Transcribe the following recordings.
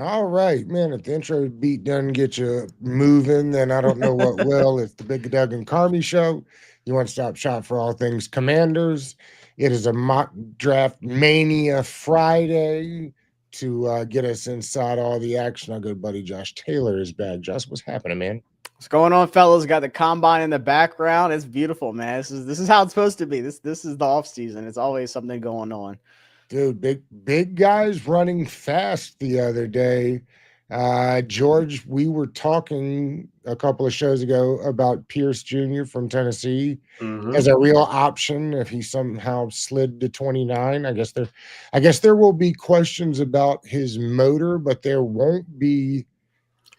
All right, man. If the intro beat doesn't get you moving, then I don't know what will. It's the Big Doug and Carmi show. You want to stop shop for all things Commanders. It is a mock draft mania Friday to get us inside all the action. Our good buddy Josh Taylor is back. Josh, what's happening, man? What's going on, fellas? Got the combine in the background. It's beautiful, man. This is how it's supposed to be. This is the off season. It's always something going on. Dude, big guys running fast the other day. George, we were talking a couple of shows ago about Pierce Jr. from Tennessee as a real option if he somehow slid to 29. I guess there will be questions about his motor, but there won't be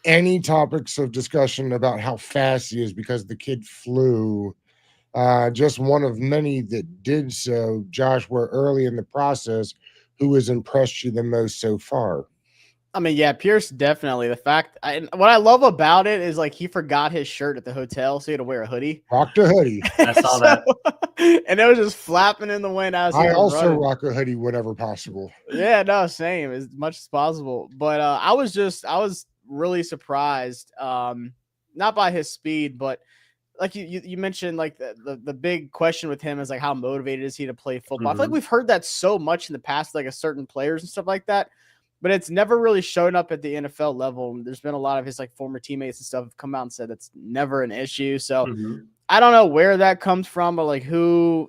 any topics of discussion about how fast he is because the kid flew. Just one of many that did so. Josh, we're early in the process. Who has impressed you the most so far? I mean, yeah, Pierce definitely. What I love about it is like he forgot his shirt at the hotel, so he had to wear a hoodie. Rocked a hoodie. I saw that. And it was just flapping in the wind as I he was also running. rock a hoodie whenever possible. Yeah, no, same as much as possible. But I was really surprised, not by his speed, but like you mentioned, like the big question with him is like how motivated is he to play football? I feel like we've heard that so much in the past, like a certain players and stuff like that, but it's never really shown up at the NFL level. There's been a lot of his like former teammates and stuff have come out and said that's never an issue. So I don't know where that comes from, or like who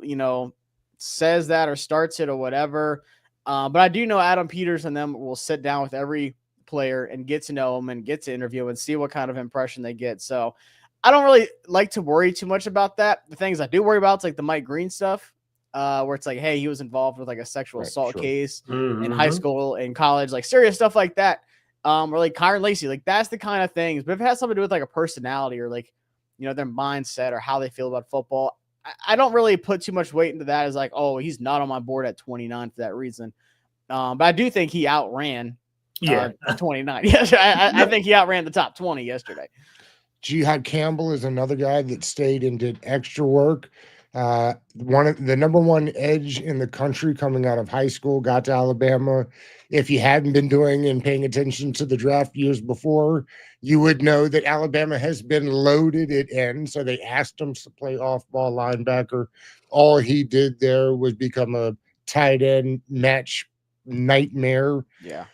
says that or starts it or whatever. But I do know Adam Peters and them will sit down with every player and get to know them and get to interview and see what kind of impression they get. So I don't really like to worry too much about that. The things I do worry about is like the Mike Green stuff, where it's like, hey, he was involved with like a sexual assault case in high school and college, like serious stuff like that. Or like Kyron Lacey, like that's the kind of things. But if it has something to do with like a personality or like, their mindset or how they feel about football, I don't really put too much weight into that as like, oh, he's not on my board at 29 for that reason. But I do think he outran 29. Yes, I think he outran the top 20 yesterday. Jihad Campbell is another guy that stayed and did extra work. One of the number one edge in the country coming out of high school, got to Alabama. If you hadn't been doing and paying attention to the draft years before, you would know that Alabama has been loaded at end. So they asked him to play off-ball linebacker. All he did there was become a tight end match nightmare. Yeah.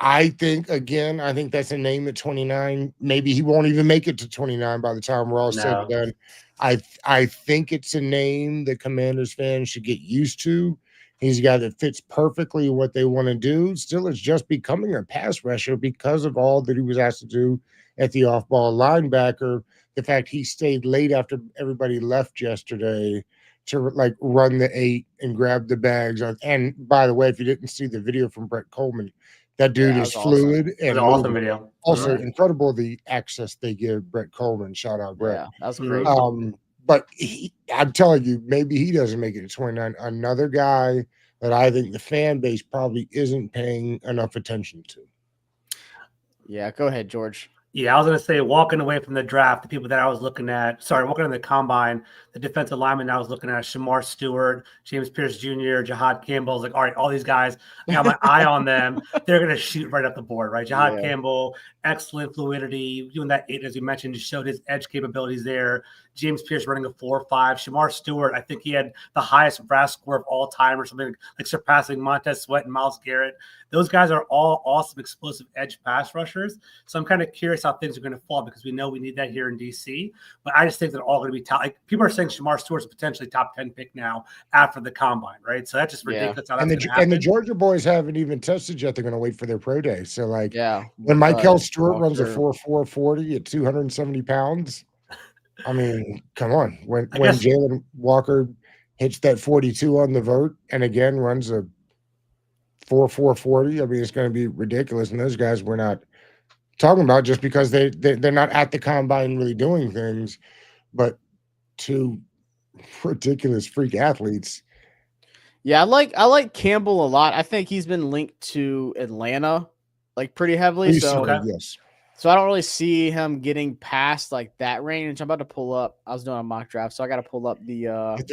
I think that's a name at 29. Maybe he won't even make it to 29 by the time we're all said and done. I think it's a name that Commanders fans should get used to. He's a guy that fits perfectly what they want to do. Still, it's just becoming a pass rusher because of all that he was asked to do at the off-ball linebacker. The fact he stayed late after everybody left yesterday to like run the 8 and grab the bags. And by the way, if you didn't see the video from Brett Coleman, that dude is fluid and an awesome video. Also incredible the access they give Brett Coleman. Shout out, Brett. Yeah, that's great. But I'm telling you, maybe he doesn't make it to 29. Another guy that I think the fan base probably isn't paying enough attention to. Yeah, go ahead, George. Yeah, I was going to say, walking away from the draft, the people that I was looking at, walking on the combine, the defensive lineman I was looking at, Shamar Stewart, James Pierce Jr., Jihad Campbell. I was like, all right, all these guys, I got my eye on them. They're going to shoot right up the board, right? Jihad Campbell, excellent fluidity. Doing that 8, as you mentioned, just showed his edge capabilities there. James Pierce running a 4.5. Shamar Stewart, I think he had the highest RAS score of all time or something, like surpassing Montez Sweat and Myles Garrett. Those guys are all awesome, explosive edge pass rushers. So I'm kind of curious how things are going to fall because we know we need that here in DC. But I just think they're all going to be top. Like people are saying Shamar Stewart's a potentially top 10 pick now after the combine, right? So that's just ridiculous. And the Georgia boys haven't even tested yet. They're going to wait for their pro day. So like when Michael Stewart runs a 4.40 at 270 pounds, I mean, come on. When Jalen Walker hits that 42 on the vert and again runs a 4.40, I mean, it's going to be ridiculous. And those guys we're not talking about just because they're not at the combine really doing things, but two ridiculous freak athletes. Yeah, I like Campbell a lot. I think he's been linked to Atlanta like pretty heavily. Yes. So I don't really see him getting past like that range. I'm about to pull up. I was doing a mock draft, so I got to pull up the. If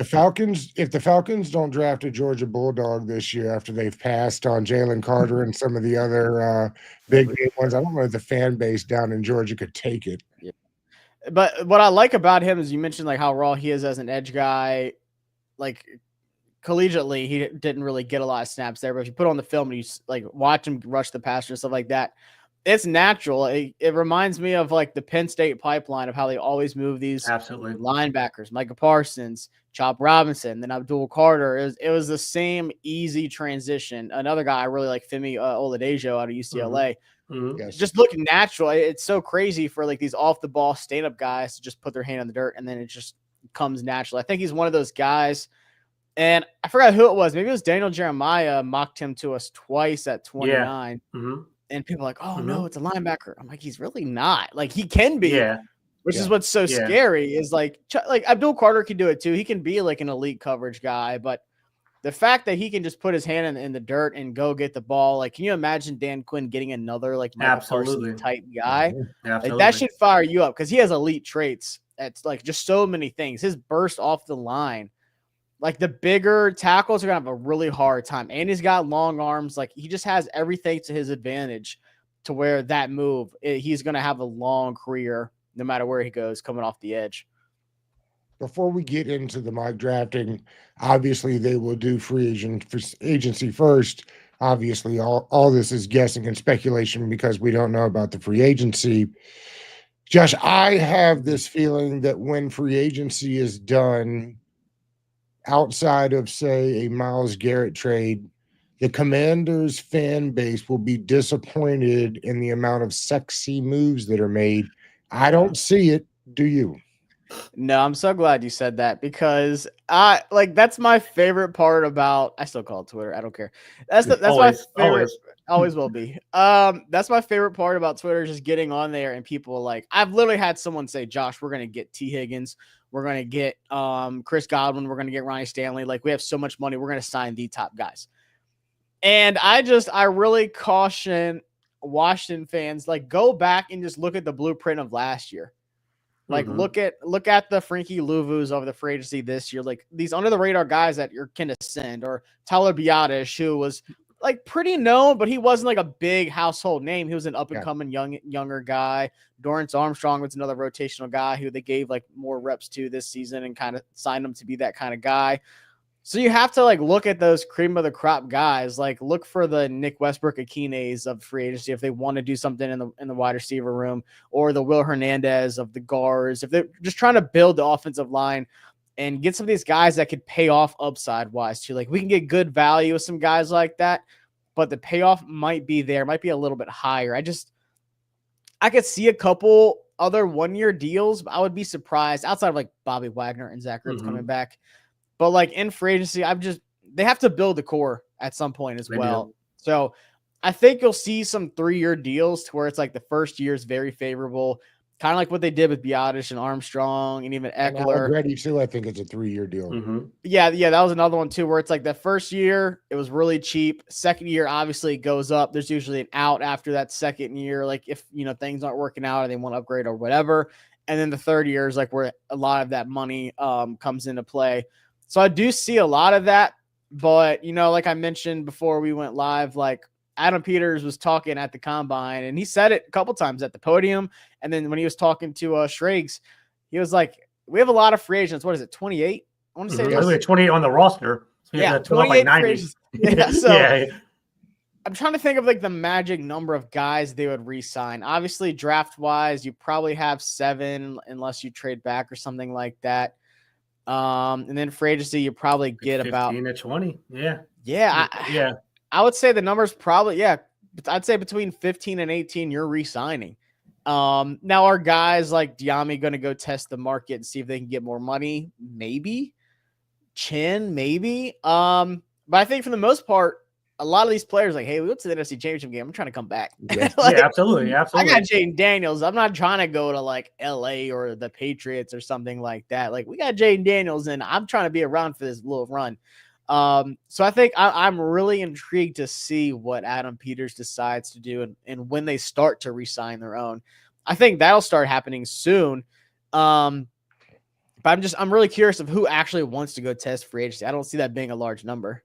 the Falcons don't draft a Georgia Bulldog this year after they've passed on Jalen Carter and some of the other big name ones, I don't know if the fan base down in Georgia could take it. Yeah. But what I like about him is you mentioned like how raw he is as an edge guy. Like collegiately, he didn't really get a lot of snaps there. But if you put on the film and you like watch him rush the passer and stuff like that, it's natural. It reminds me of like the Penn State pipeline of how they always move these Absolutely. linebackers, Micah Parsons, Chop Robinson, then Abdul Carter. It was the same easy transition. Another guy I really like, Femi Oladejo out of UCLA. Mm-hmm. Yes. Just looking natural. It's so crazy for like these off the ball stand up guys to just put their hand in the dirt and then it just comes natural. I think he's one of those guys. And I forgot who it was. Maybe it was Daniel Jeremiah mocked him to us twice at 29. Yeah. Mm-hmm. And people are like, oh, no, it's a linebacker. I'm like, he's really not. Like, he can be, which is what's so scary is like Abdul Carter can do it too. He can be like an elite coverage guy. But the fact that he can just put his hand in the dirt and go get the ball, like, can you imagine Dan Quinn getting another like Michael Parsons type guy? Like, that should fire you up because he has elite traits. That's like just so many things. His burst off the line. Like the bigger tackles are going to have a really hard time. And he's got long arms. Like he just has everything to his advantage to where that move, he's going to have a long career no matter where he goes coming off the edge. Before we get into the mock drafting, obviously they will do free agency first. Obviously, all this is guessing and speculation because we don't know about the free agency. Josh, I have this feeling that when free agency is done, outside of, say, a Myles Garrett trade, the Commanders fan base will be disappointed in the amount of sexy moves that are made. I don't see it. Do you? No, I'm so glad you said that because that's my favorite part about, I still call it Twitter. I don't care. That's always, my favorite. Always will be. That's my favorite part about Twitter, just getting on there and people like, I've literally had someone say, Josh, we're going to get T Higgins. We're going to get Chris Godwin. We're going to get Ronnie Stanley. Like, we have so much money. We're going to sign the top guys. And I really caution Washington fans, like, go back and just look at the blueprint of last year. Like, look at the Frankie Louvu's over the free agency this year. Like, these under the radar guys that you're can ascend, or Tyler Biadasz, who was like pretty known, but he wasn't like a big household name. He was an up and coming younger guy. Dorrance Armstrong was another rotational guy who they gave like more reps to this season and kind of signed him to be that kind of guy. So you have to like look at those cream of the crop guys. Like, look for the Nick Westbrook-Akines of free agency if they want to do something in the wide receiver room, or the Will Hernandez of the guards. If they're just trying to build the offensive line and get some of these guys that could pay off upside wise too. Like, we can get good value with some guys like that, but the payoff might be there, might be a little bit higher. I could see a couple other 1-year deals, but I would be surprised outside of like Bobby Wagner and Zach Ertz coming back. But like in free agency, they have to build the core at some point as well. So I think you'll see some 3-year deals to where it's like the first year is very favorable, kind of like what they did with Biadasz and Armstrong and even Eckler. Already too, I think it's a 3-year deal. Yeah, that was another one too, where it's like the first year it was really cheap. Second year, obviously, it goes up. There's usually an out after that second year, like if things aren't working out or they want to upgrade or whatever. And then the third year is like where a lot of that money comes into play. So I do see a lot of that, but like I mentioned before we went live, like Adam Peters was talking at the combine and he said it a couple times at the podium. And then when he was talking to Schrags, he was like, we have a lot of free agents. What is it? 28? I want to say we have 28 on the roster. So yeah, 28 free agents. Yeah. So I'm trying to think of like the magic number of guys they would re-sign. Obviously, draft wise, you probably have 7 unless you trade back or something like that. And then free agency, you probably get 15 about 15 to 20. Yeah. I would say the number's probably, I'd say between 15 and 18, you're re-signing. Now are guys like Diami going to go test the market and see if they can get more money? Maybe. Chin, maybe. But I think for the most part, a lot of these players like, hey, we went to the NFC Championship game. I'm trying to come back. Yeah, absolutely. I got Jaden Daniels. I'm not trying to go to like LA or the Patriots or something like that. Like, we got Jaden Daniels and I'm trying to be around for this little run. So I think I'm really intrigued to see what Adam Peters decides to do and when they start to re-sign their own. I think that'll start happening soon. But I'm really curious of who actually wants to go test free agency. I don't see that being a large number.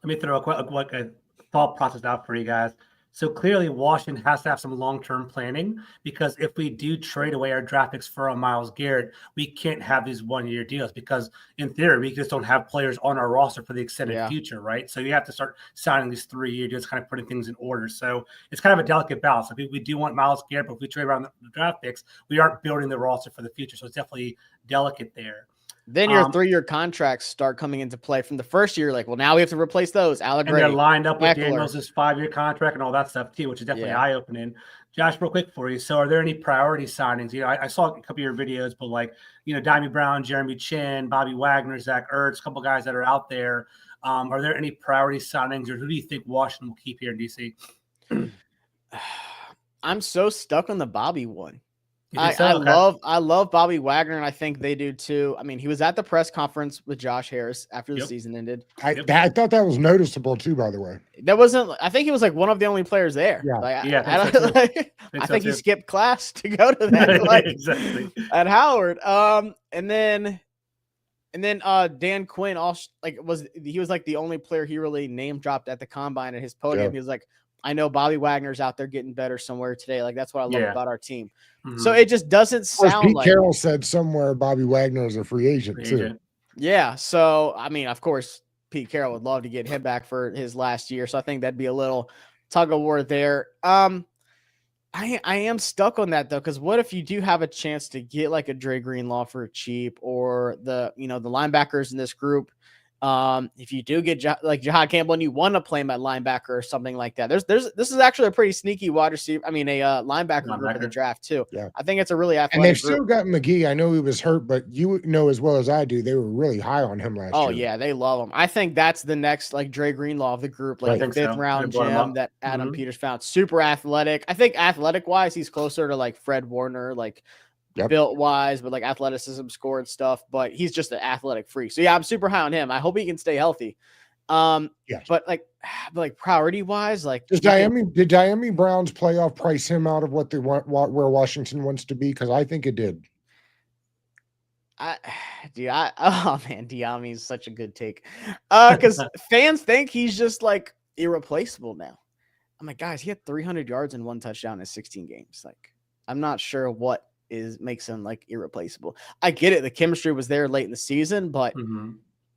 Let me throw a thought process out for you guys. So clearly, Washington has to have some long-term planning, because if we do trade away our draft picks for a Myles Garrett, we can't have these one-year deals, because in theory, we just don't have players on our roster for the extended future, right? So you have to start signing these 3-year deals, kind of putting things in order. So it's kind of a delicate balance. Like we do want Myles Garrett, but if we trade around the draft picks, we aren't building the roster for the future. So it's definitely delicate there. Then your 3-year contracts start coming into play from the first year. Like, well, now we have to replace those. Allegretti, and they're lined up with Eckler. Daniels' 5-year contract and all that stuff too, which is definitely eye-opening. Josh, real quick for you. So, are there any priority signings? You know, I saw a couple of your videos, but like, you know, Dimey Brown, Jeremy Chin, Bobby Wagner, Zach Ertz, a couple guys that are out there. Are there any priority signings, or who do you think Washington will keep here in DC? I'm so stuck on the Bobby one. I love Bobby Wagner, and I think they do too. I mean, he was at the press conference with Josh Harris after the season ended. I thought that was noticeable too, by the way. That wasn't. I think he was like one of the only players there. Yeah, I think he skipped class to go to that. Exactly. At Howard. And then Dan Quinn also was like the only player he really name dropped at the combine at his podium. Yeah. He was like, I know Bobby Wagner's out there getting better somewhere today. Like, that's what I love about our team. Mm-hmm. So it just doesn't sound Pete like Carroll said somewhere Bobby Wagner is a free agent too. Yeah. So, I mean, of course, Pete Carroll would love to get him back for his last year. So I think that'd be a little tug of war there. I am stuck on that though, because what if you do have a chance to get like a Dre Greenlaw for cheap, or the linebackers in this group? If you do get like Jahad Campbell and you want to play him at linebacker or something like that, this is actually a pretty sneaky wide receiver. I mean, a linebacker group in the draft too. Yeah, I think it's a really athletic. And they've still got McGee. I know he was hurt, but you know as well as I do, they were really high on him last year. Oh yeah, they love him. I think that's the next like Dre Greenlaw of the group, like the fifth round gem that Adam Peters found. Super athletic. I think athletic wise, he's closer to like Fred Warner, like. Built wise, but like athleticism, score and stuff. But he's just an athletic freak. So yeah, I'm super high on him. I hope he can stay healthy. But like priority wise, like did Diami Brown's playoff price him out of what they want, where Washington wants to be? Because I think it did. Oh man, Diami is such a good take. Because fans think he's just like irreplaceable now. I'm like, guys, he had 300 yards and 1 touchdown in 16 games. Like, I'm not sure what makes him like irreplaceable. I get it. The chemistry was there late in the season, but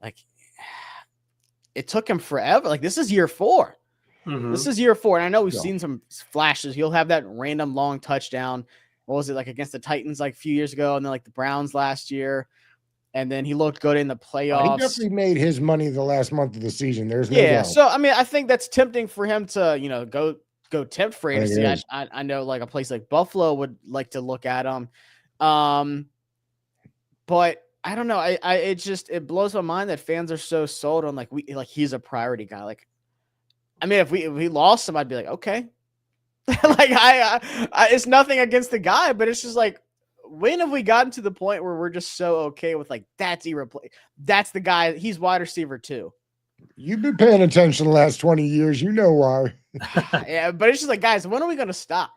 like it took him forever. Like, this is year 4. This is year 4. And I know we've seen some flashes. He'll have that random long touchdown. What was it, like against the Titans like a few years ago, and then like the Browns last year. And then he looked good in the playoffs. He definitely made his money the last month of the season. There's no doubt. So I mean, I think that's tempting for him to, go tempt free agency. I know like a place like Buffalo would like to look at him. But I don't know. It blows my mind that fans are so sold on like he's a priority guy. Like, I mean, if we lost him, I'd be like, okay. Like I it's nothing against the guy, but it's just like, when have we gotten to the point where we're just so okay with like, that's the guy, he's wide receiver too. You've been paying attention the last 20 years. You know why. Yeah, but it's just like, guys, when are we going to stop?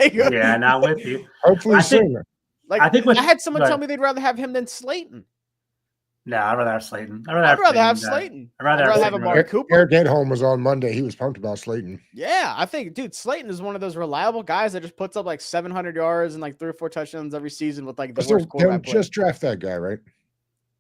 Yeah, not with you. Hopefully sooner. Like, I had someone tell me they'd rather have him than Slayton. No, I'd rather have Slayton. I'd rather have Slayton. I'd rather have Amari Cooper. Eric Edholm was on Monday. He was pumped about Slayton. Yeah, I think, dude, Slayton is one of those reliable guys that just puts up like 700 yards and like 3 or 4 touchdowns every season with like the worst quarterback play. Just draft that guy, right?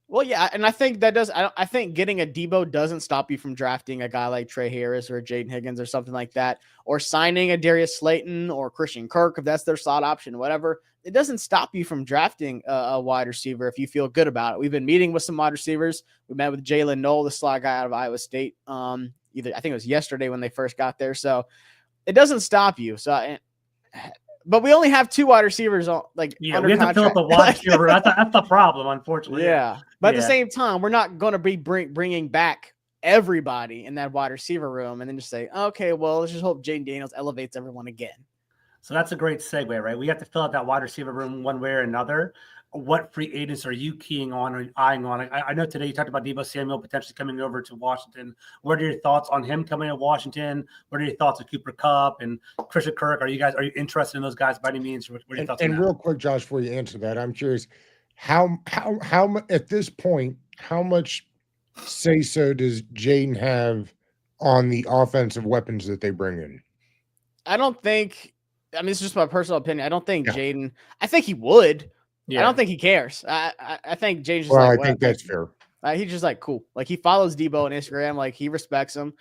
Well, yeah, and I think that does. I think getting a Debo doesn't stop you from drafting a guy like Trey Harris or Jaden Higgins or something like that, or signing a Darius Slayton or Christian Kirk if that's their slot option, whatever. It doesn't stop you from drafting a wide receiver if you feel good about it. We've been meeting with some wide receivers. We met with Jalen Knoll, the slot guy out of Iowa State. I think it was yesterday when they first got there. So it doesn't stop you. So. But we only have 2 wide receivers on we have to fill up the wide receiver. That's the problem, unfortunately. Yeah, but at the same time, we're not going to be bringing back everybody in that wide receiver room and then just say, okay, well, let's just hope Jaden Daniels elevates everyone again. So that's a great segue, right? We have to fill out that wide receiver room one way or another. what free agents are you keying on or eyeing on? I know today you talked about Deebo Samuel potentially coming over to Washington. What are your thoughts on him coming to Washington? What are your thoughts on Cooper Kupp and Christian Kirk? Are you interested in those guys by any means? What are your thoughts on And that? real quick, Josh, before you answer that, I'm curious at this point, how much say so does Jaden have on the offensive weapons that they bring in? I don't think. I mean, it's just my personal opinion. I don't think Yeah. Jaden. I think he would. Yeah. I don't think he cares. I think Jaden's just Well, like. I think that's fair. He's just like cool. Like he follows Debo on Instagram. Like he respects him.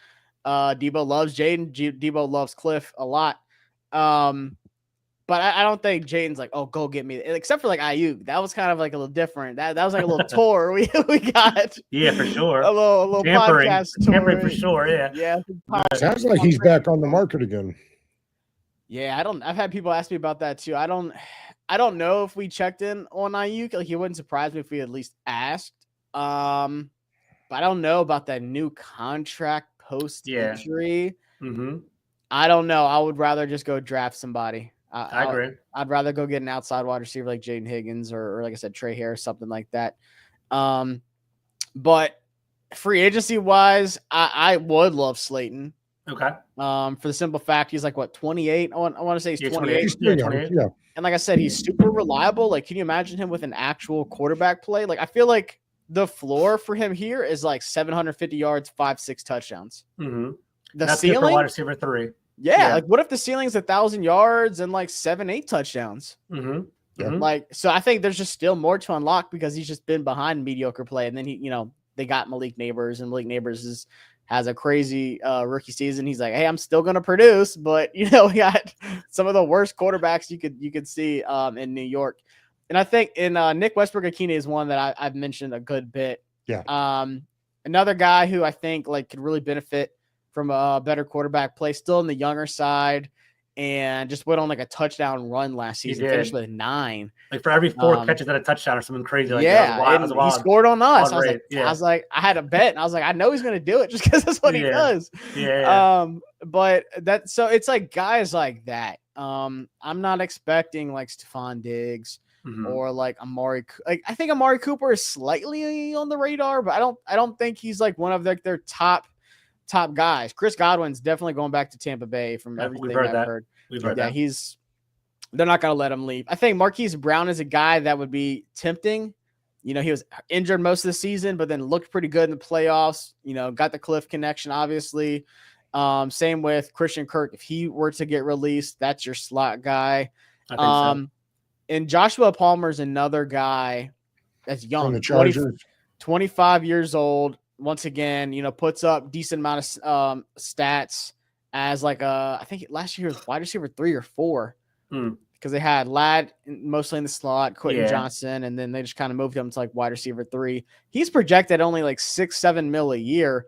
Debo loves Jaden. Debo loves Cliff a lot. But I don't think Jaden's like, oh, go get me. Except for like Ayuk. That was kind of like a little different. That was like a little tour we got. Yeah, for sure. A little Tampering. podcast tour. Tampering for sure. Yeah. Yeah. Sounds like he's back on the market again. Yeah, I've had people ask me about that too. I don't know if we checked in on Ayuk. Like, it wouldn't surprise me if we at least asked. But I don't know about that new contract post injury. Mm-hmm. I don't know. I would rather just go draft somebody. I agree. I'd rather go get an outside wide receiver like Jaden Higgins or like I said, Trey Harris, something like that. But free agency wise, I would love Slayton. Okay. For the simple fact, he's like what 28. I want to say he's 28. Yeah, 28. Yeah. And like I said, he's super reliable. Like, can you imagine him with an actual quarterback play? Like, I feel like the floor for him here is like 750 yards, 5-6 touchdowns. Mm-hmm. That's ceiling, for wide receiver 3. Yeah, like what if the ceiling's 1,000 yards and like 7-8 touchdowns? Mm-hmm. Yeah. Like, so I think there's just still more to unlock because he's just been behind mediocre play, and then they got Malik Neighbors, and Malik Neighbors has a crazy rookie season. He's like, hey, I'm still gonna produce, but we got some of the worst quarterbacks you could see in New York. And I think in Nick Westbrook-Akine is one that I've mentioned a good bit. Yeah. Another guy who I think like could really benefit from a better quarterback play, still on the younger side, and just went on like a touchdown run last season. Finished with 9. Like for every 4 catches and a touchdown or something crazy. Like he scored on us. I was like, I had a bet, and I was like, I know he's gonna do it just because that's what he does. Yeah. But so it's like guys like that. I'm not expecting like Stephon Diggs. Mm-hmm. Or like Amari, like I think Amari Cooper is slightly on the radar, but I don't think he's like one of their top guys. Chris Godwin's definitely going back to Tampa Bay from everything I've heard. We've heard that. They're not going to let him leave. I think Marquise Brown is a guy that would be tempting. He was injured most of the season, but then looked pretty good in the playoffs. Got the Cliff connection, obviously. Same with Christian Kirk. If he were to get released, that's your slot guy. I think so. And Joshua Palmer's another guy that's young, From the Chargers. 25 years old. Once again, puts up decent amount of stats as like I think last year was wide receiver 3 or 4 because they had Ladd mostly in the slot, Quentin Johnson, and then they just kind of moved him to like wide receiver 3. He's projected only like $6-7 mil a year.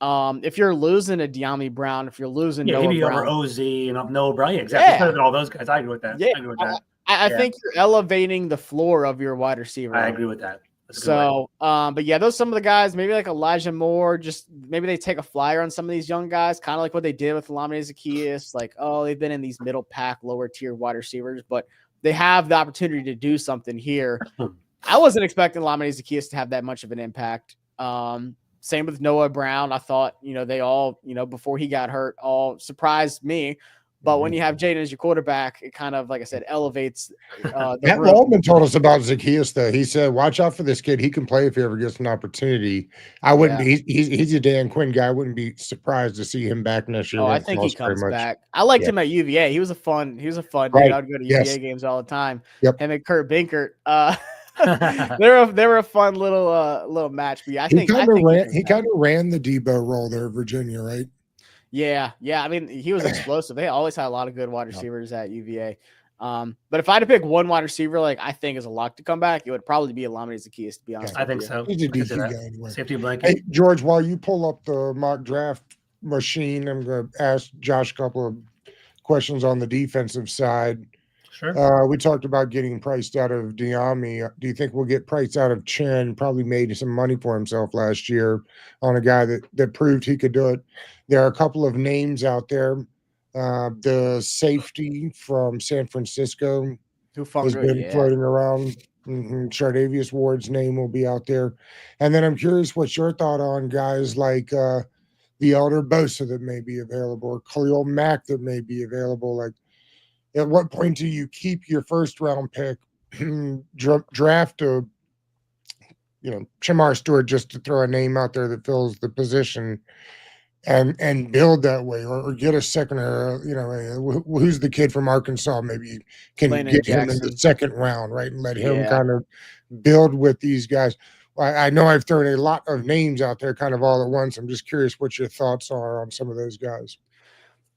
If you're losing a De'Ami Brown, if you're losing Noah he'd be Brown, over OZ and Noah Brown, exactly. Better than all those guys. I agree with that. Yeah, I agree with that. I think you're elevating the floor of your wide receiver. I agree with that. So, but yeah, those some of the guys, maybe like Elijah Moore, just maybe they take a flyer on some of these young guys, kind of like what they did with Lamine Zaccheaus. Like, they've been in these middle pack, lower tier wide receivers, but they have the opportunity to do something here. I wasn't expecting Lamine Zaccheaus to have that much of an impact. Same with Noah Brown. I thought, they all, before he got hurt, all surprised me. But when you have Jaden as your quarterback, it kind of, like I said, elevates Matt Waldman told us about Zaccheaus, though. He said, watch out for this kid. He can play if he ever gets an opportunity. I wouldn't be – he's a Dan Quinn guy. I wouldn't be surprised to see him back next year. I think he comes back. I liked him at UVA. He was a fun dude. I would go to UVA games all the time. Yep. Him and Kurt Binkert. They were a fun little match. But yeah, he kind of ran the Debo role there, Virginia, right? Yeah. I mean, he was explosive. They always had a lot of good wide receivers at UVA. But if I had to pick one wide receiver, like I think is a lock to come back, it would probably be Lamine Zaccheaus, to be honest. I think so. He's a DC guy anyway. Safety blanket. Hey, George, while you pull up the mock draft machine, I'm going to ask Josh a couple of questions on the defensive side. Sure. We talked about getting priced out of De'Ami. Do you think we'll get priced out of Chen? Probably made some money for himself last year on a guy that proved he could do it. There are a couple of names out there. The safety from San Francisco who has been floating around. Chardavius Ward's name will be out there. And then I'm curious what's your thought on guys like the Elder Bosa that may be available, or Khalil Mack that may be available. Like, at what point do you keep your first round pick, draft a Shamar Stewart, just to throw a name out there that fills the position, and build that way, or get a second, who's the kid from Arkansas? Maybe you can Landon get him in the Jackson. second round, right, and let him Yeah. kind of build with these guys. I know I've thrown a lot of names out there kind of all at once. I'm just curious what your thoughts are on some of those guys.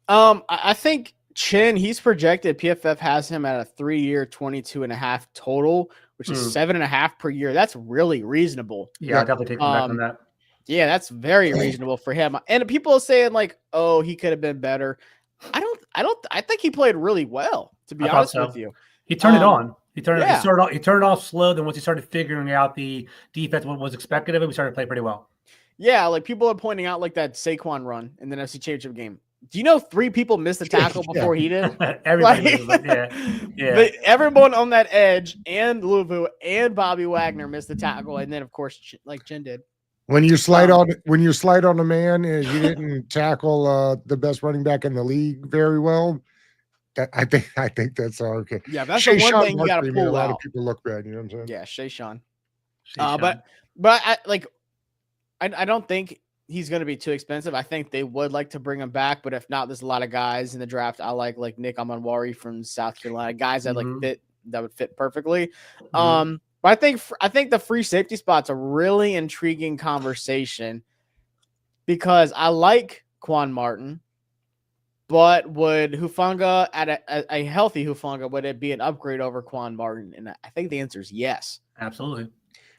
I think Chin, he's projected, PFF has him at a 3-year 22.5 total, which is 7.5 per year. That's really reasonable. Yeah, I definitely take him back on that. Yeah, that's very reasonable for him. And people are saying like, oh, he could have been better. I think he played really well, to be honest with you. He turned it on. He turned yeah. he turned it off slow. Then once he started figuring out the defense, what was expected of him, he started to play pretty well. Yeah, like people are pointing out like that Saquon run in the NFC Championship game. Do you know 3 people missed the tackle before he did? Everybody yeah. But everyone on that edge and Louvu and Bobby Wagner missed the tackle, and then of course like Chin did. When you slide on a man, and you didn't tackle the best running back in the league very well, I think that's all okay. Yeah, that's the one thing you got to pull out. A lot of people look bad. You know what I'm saying? Yeah, Shayshawn. But I don't think he's going to be too expensive. I think they would like to bring him back, but if not, there's a lot of guys in the draft I like Nick Amanwari from South Carolina, guys that would fit perfectly. But I think the free safety spot's a really intriguing conversation because I like Quan Martin, but would Hufanga at a healthy Hufanga, would it be an upgrade over Quan Martin? And I think the answer is yes. Absolutely.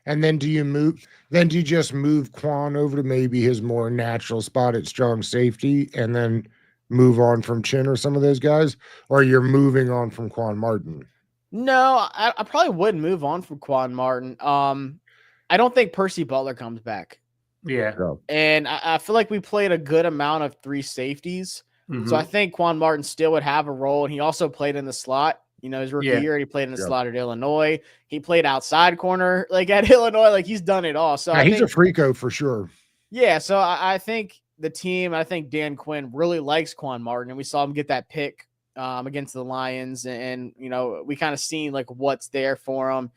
And then do you just move Quan over to maybe his more natural spot at strong safety and then move on from Chin or some of those guys? Or you're moving on from Quan Martin? No, I probably wouldn't move on from Quan Martin. I don't think Percy Butler comes back. Yeah. And I feel like we played a good amount of 3 safeties. So I think Quan Martin still would have a role. And he also played in the slot. His rookie year, he played in the slot at Illinois. He played outside corner, like at Illinois. Like he's done it all. So he's a freako for sure. Yeah. So I think the team, I think Dan Quinn really likes Quan Martin, and we saw him get that pick against the Lions, and we kind of seen like what's there for him.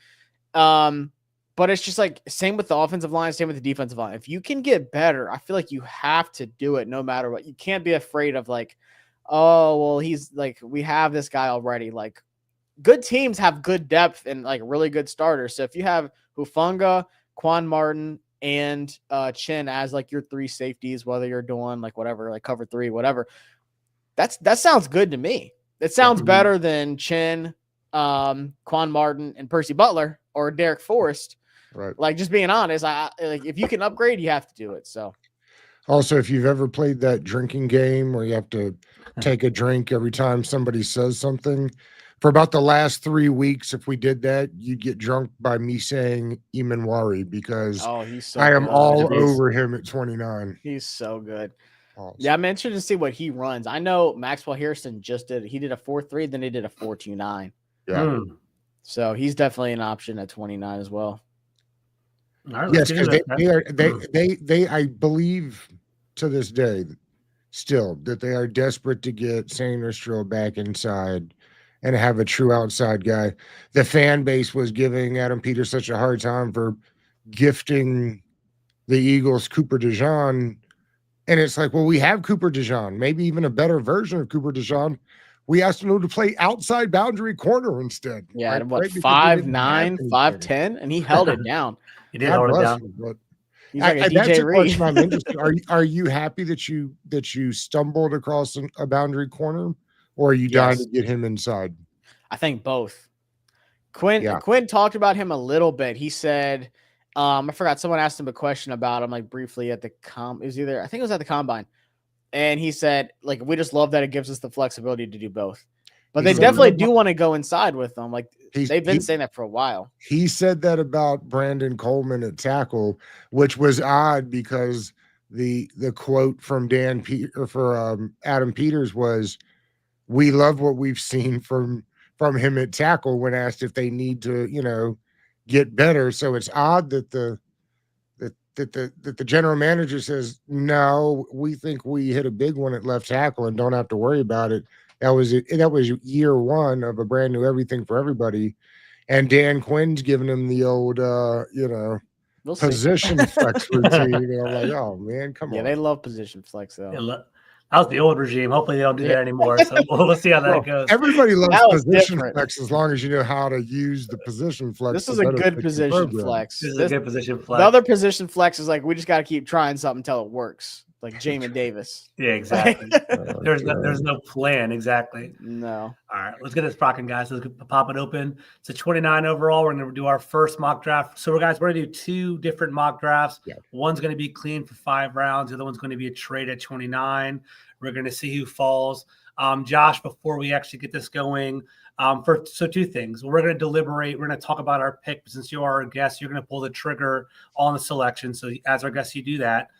But it's just like same with the offensive line, same with the defensive line. If you can get better, I feel like you have to do it no matter what. You can't be afraid of like, oh well, he's like, we have this guy already. Like, good teams have good depth and like really good starters. So if you have Hufanga, Quan Martin, and Chin as like your 3 safeties, whether you're doing like whatever, like cover 3, whatever, that sounds good to me. It sounds better than Chin, Quan Martin, and Percy Butler or Derek Forrest. Right. Like, just being honest, if you can upgrade, you have to do it. So also, if you've ever played that drinking game where you have to take a drink every time somebody says something, for about the last 3 weeks, if we did that, you'd get drunk by me saying Imanwari because he's so I am all over him at 29. He's so good. Awesome. Yeah, I'm interested to see what he runs. I know Maxwell Harrison he did a 4.3, then he did a 4.29. Yeah. So he's definitely an option at 29 as well. Yes, because they I believe to this day still that they are desperate to get Sanders back inside and have a true outside guy. The fan base was giving Adam Peters such a hard time for gifting the Eagles Cooper DeJean. And it's like, well, we have Cooper DeJean, maybe even a better version of Cooper DeJean. We asked him to play outside boundary corner instead. Yeah, right? What, 5'9", 5'10", and he held it down. He did hold it down. But he's like a DJ that's a Reed. question I'm interested. Are you happy that you stumbled across a boundary corner, or are you dying to get him inside? I think both. Quinn talked about him a little bit. He said, I forgot, someone asked him a question about him like briefly at the I think it was at the combine. And he said, like, we just love that it gives us the flexibility to do both. But they definitely do want to go inside with them. Like, they've been saying that for a while. He said that about Brandon Coleman at tackle, which was odd because the quote from Adam Peters was, "We love what we've seen from him at tackle." When asked if they need to, get better. So it's odd that the general manager says, no, we think we hit a big one at left tackle and don't have to worry about it. That was year one of a brand new everything for everybody. And Dan Quinn's giving him the old We'll see. position flex routine. And I'm like, oh man, come Yeah, on. they love position flex though. That was the old regime. Hopefully they don't do that anymore. So we'll see how that goes. Everybody loves That was position different. flex as long as you know how to use the position flex. This to is a better good fit your position program. flex. This is a good position flex. The other position flex is like we just got to keep trying something until it works, like Jamin Davis. Yeah, exactly. There's no plan. Exactly. No. All right, let's get this rocking, guys. Let's pop it open. It's a 29 overall. We're going to do our first mock draft. So, we're going to do 2 different mock drafts. Yeah. One's going to be clean for 5 rounds. The other one's going to be a trade at 29. We're going to see who falls. Josh, before we actually get this going, 2 things. We're going to deliberate. We're going to talk about our pick. Since you are our guest, you're going to pull the trigger on the selection. So, as our guest, you do that.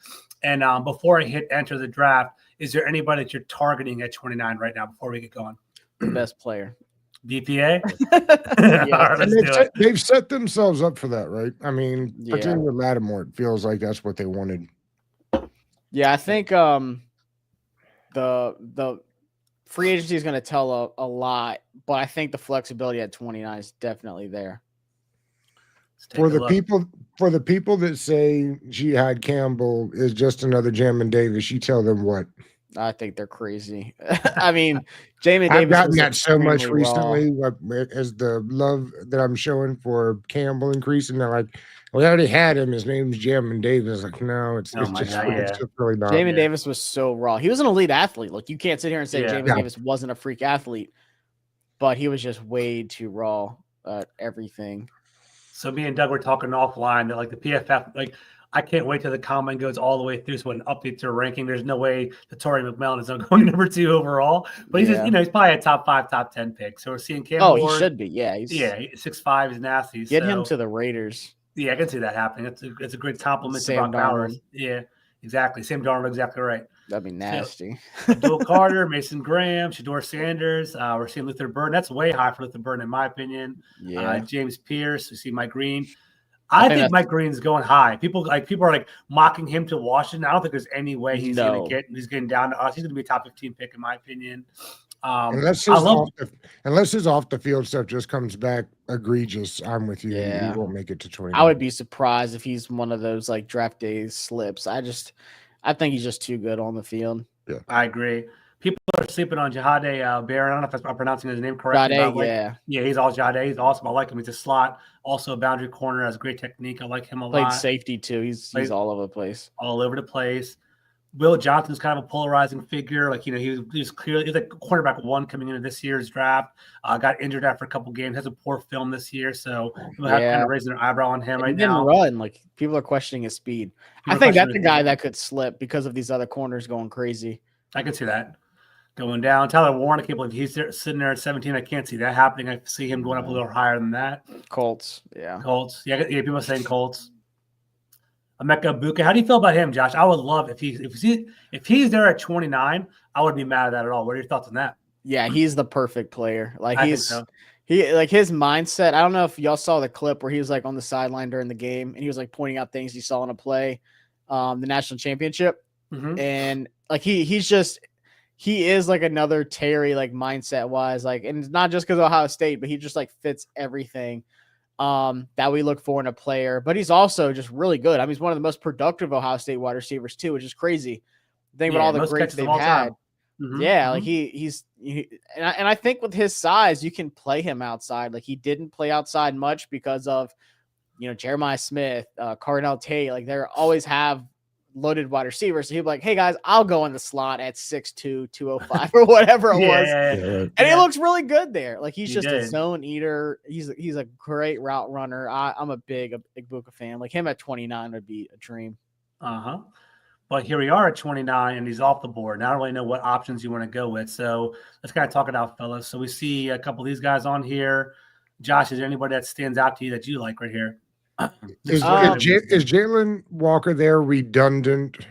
And before I hit enter the draft, is there anybody that you're targeting at 29 right now before we get going? The best player. DPA? Yeah. And they've set themselves up for that, right? I mean, particularly with Lattimore, it feels like that's what they wanted. Yeah, I think the free agency is going to tell a lot, but I think the flexibility at 29 is definitely there. For the people that say Jihad Campbell is just another Jamin Davis, you tell them what? I think they're crazy. I mean, Jamin Davis. I've gotten that so much recently as the love that I'm showing for Campbell increasing. They're like, we already had him. His name's Jamin Davis. Like, no, it's just really not. Jamin Davis was so raw. He was an elite athlete. Like, you can't sit here and say Jamin Davis wasn't a freak athlete, but he was just way too raw at everything. So me and Doug were talking offline that like the PFF, like I can't wait till the combine goes all the way through. So an update to ranking, there's no way that Torrey McMillan is not going number 2 overall. But he's just, he's probably a top 5, top 10 pick. So we're seeing Campbell. Oh, he should be. Yeah, he's 6'5", he's nasty. Get him to the Raiders. Yeah, I can see that happening. It's a great compliment to Brock Bowers. Yeah, exactly. Sam Darnold, exactly right. That'd be nasty. So, Abdul Carter, Mason Graham, Shador Sanders. We're seeing Luther Burden. That's way high for Luther Burden, in my opinion. Yeah. James Pierce. We see Mike Green. I think Mike Green's going high. People are like mocking him to Washington. I don't think there's any way he's getting down to us. He's going to be a top 15 pick, in my opinion. Unless his off the field stuff just comes back egregious, I'm with you. Yeah. He won't make it to 20. I would be surprised if he's one of those like draft day slips. I think he's just too good on the field. Yeah, I agree. People are sleeping on Jahade Barron. I don't know if I'm pronouncing his name correctly. Jahade, he's all Jahade. He's awesome. I like him. He's a slot, also a boundary corner, has great technique. I like him a lot. Played safety too. He's all over the place. All over the place. Will Johnson's kind of a polarizing figure. Like, he was clearly like quarterback 1 coming into this year's draft. Got injured after a couple games. Has a poor film this year, so people have kind of raising their eyebrow on him right now. He didn't run. Like, people are questioning his speed. I think that's a guy that could slip because of these other corners going crazy. I can see that going down. Tyler Warren, I can't believe he's sitting there at 17. I can't see that happening. I see him going up a little higher than that. Colts, yeah. Colts. Yeah, people are saying Colts. Emeka Buka. How do you feel about him, Josh? I would love if he's there at 29. I wouldn't be mad at that at all. What are your thoughts on that? Yeah, he's the perfect player. Like his mindset. I don't know if y'all saw the clip where he was like on the sideline during the game and he was like pointing out things he saw in a play, the national championship, and like he is like another Terry, like mindset wise, like, and it's not just because of Ohio State, but he just like fits everything that we look for in a player. But he's also just really good. I mean, he's one of the most productive Ohio State wide receivers too, which is crazy. Think about all the greats they've had. Yeah, like and I think with his size, you can play him outside. Like, he didn't play outside much because of, Jeremiah Smith, Cardell Tate. Like, they always have loaded wide receivers. So he'll be like, hey guys, I'll go in the slot at 6'2", 205 or whatever it was. And he looks really good there. Like, he's just a zone eater. He's a great route runner. I'm a big Buka fan. Like, him at 29 would be a dream. But here we are at 29, and he's off the board. Now I don't really know what options you want to go with. So let's kind of talk it out, fellas. So we see a couple of these guys on here. Josh, is there anybody that stands out to you that you like right here? Is Jalen Walker there redundant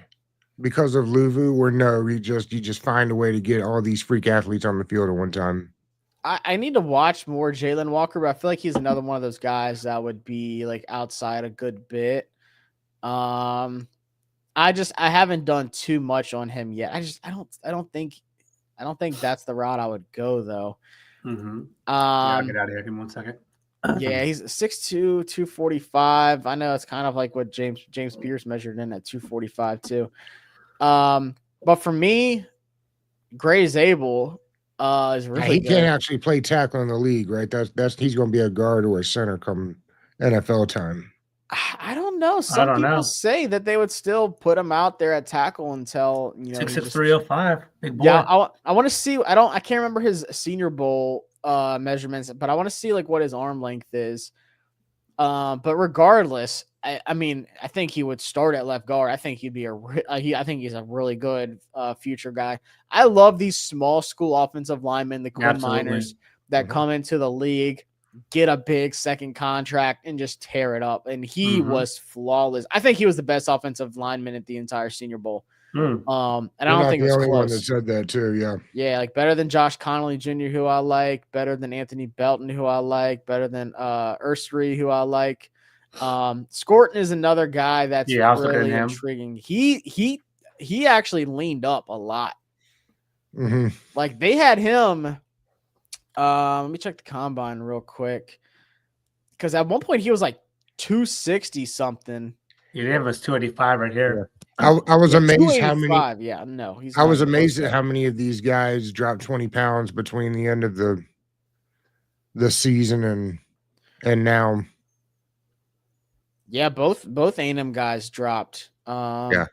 because of Luvu, or no? You just find a way to get all these freak athletes on the field at one time. I need to watch more Jalen Walker, but I feel like he's another one of those guys that would be like outside a good bit. I haven't done too much on him yet. I don't think that's the route I would go though. Mm-hmm. Yeah, I'll get Um, out of here. Give me 1 second. yeah, he's 6'2", 245. I know it's kind of like what James Pierce measured in at 245 too. But for me, Gray Zabel is Yeah, really he can't good. actually play tackle in the league, right? That's he's going to be a guard or a center come NFL time. I don't know. I Some don't people know. say that they would still put him out there at tackle until he 6'6", just 305. Big boy. yeah. I want to see. I can't remember his Senior Bowl measurements, but I want to see like what his arm length is. But regardless, I mean, I think he would start at left guard. I think he'd be I think he's a really good future guy. I love these small school offensive linemen, the Quinn Absolutely. Miners that come into the league, get a big second contract, and just tear it up. And he was flawless. I think he was the best offensive lineman at the entire Senior Bowl. Mm. And I You're don't not think it the was only one that close. said that too. Yeah. Yeah, like better than Josh Connolly Jr., who I like, better than Anthony Belton, who I like, better than Ursery, who I like. Scorton is another guy that's Yeah, I was looking at really him. intriguing. He actually leaned up a lot. Mm-hmm. Like they had him. Let me check the combine real quick. Because at one point he was like 260 something. Yeah, they have us 285 right here. I was amazed how many. 285. Yeah, no, he's. I was not amazed close at how many of these guys dropped 20 pounds between the end of the season and now. Yeah, both A&M guys dropped. Yeah.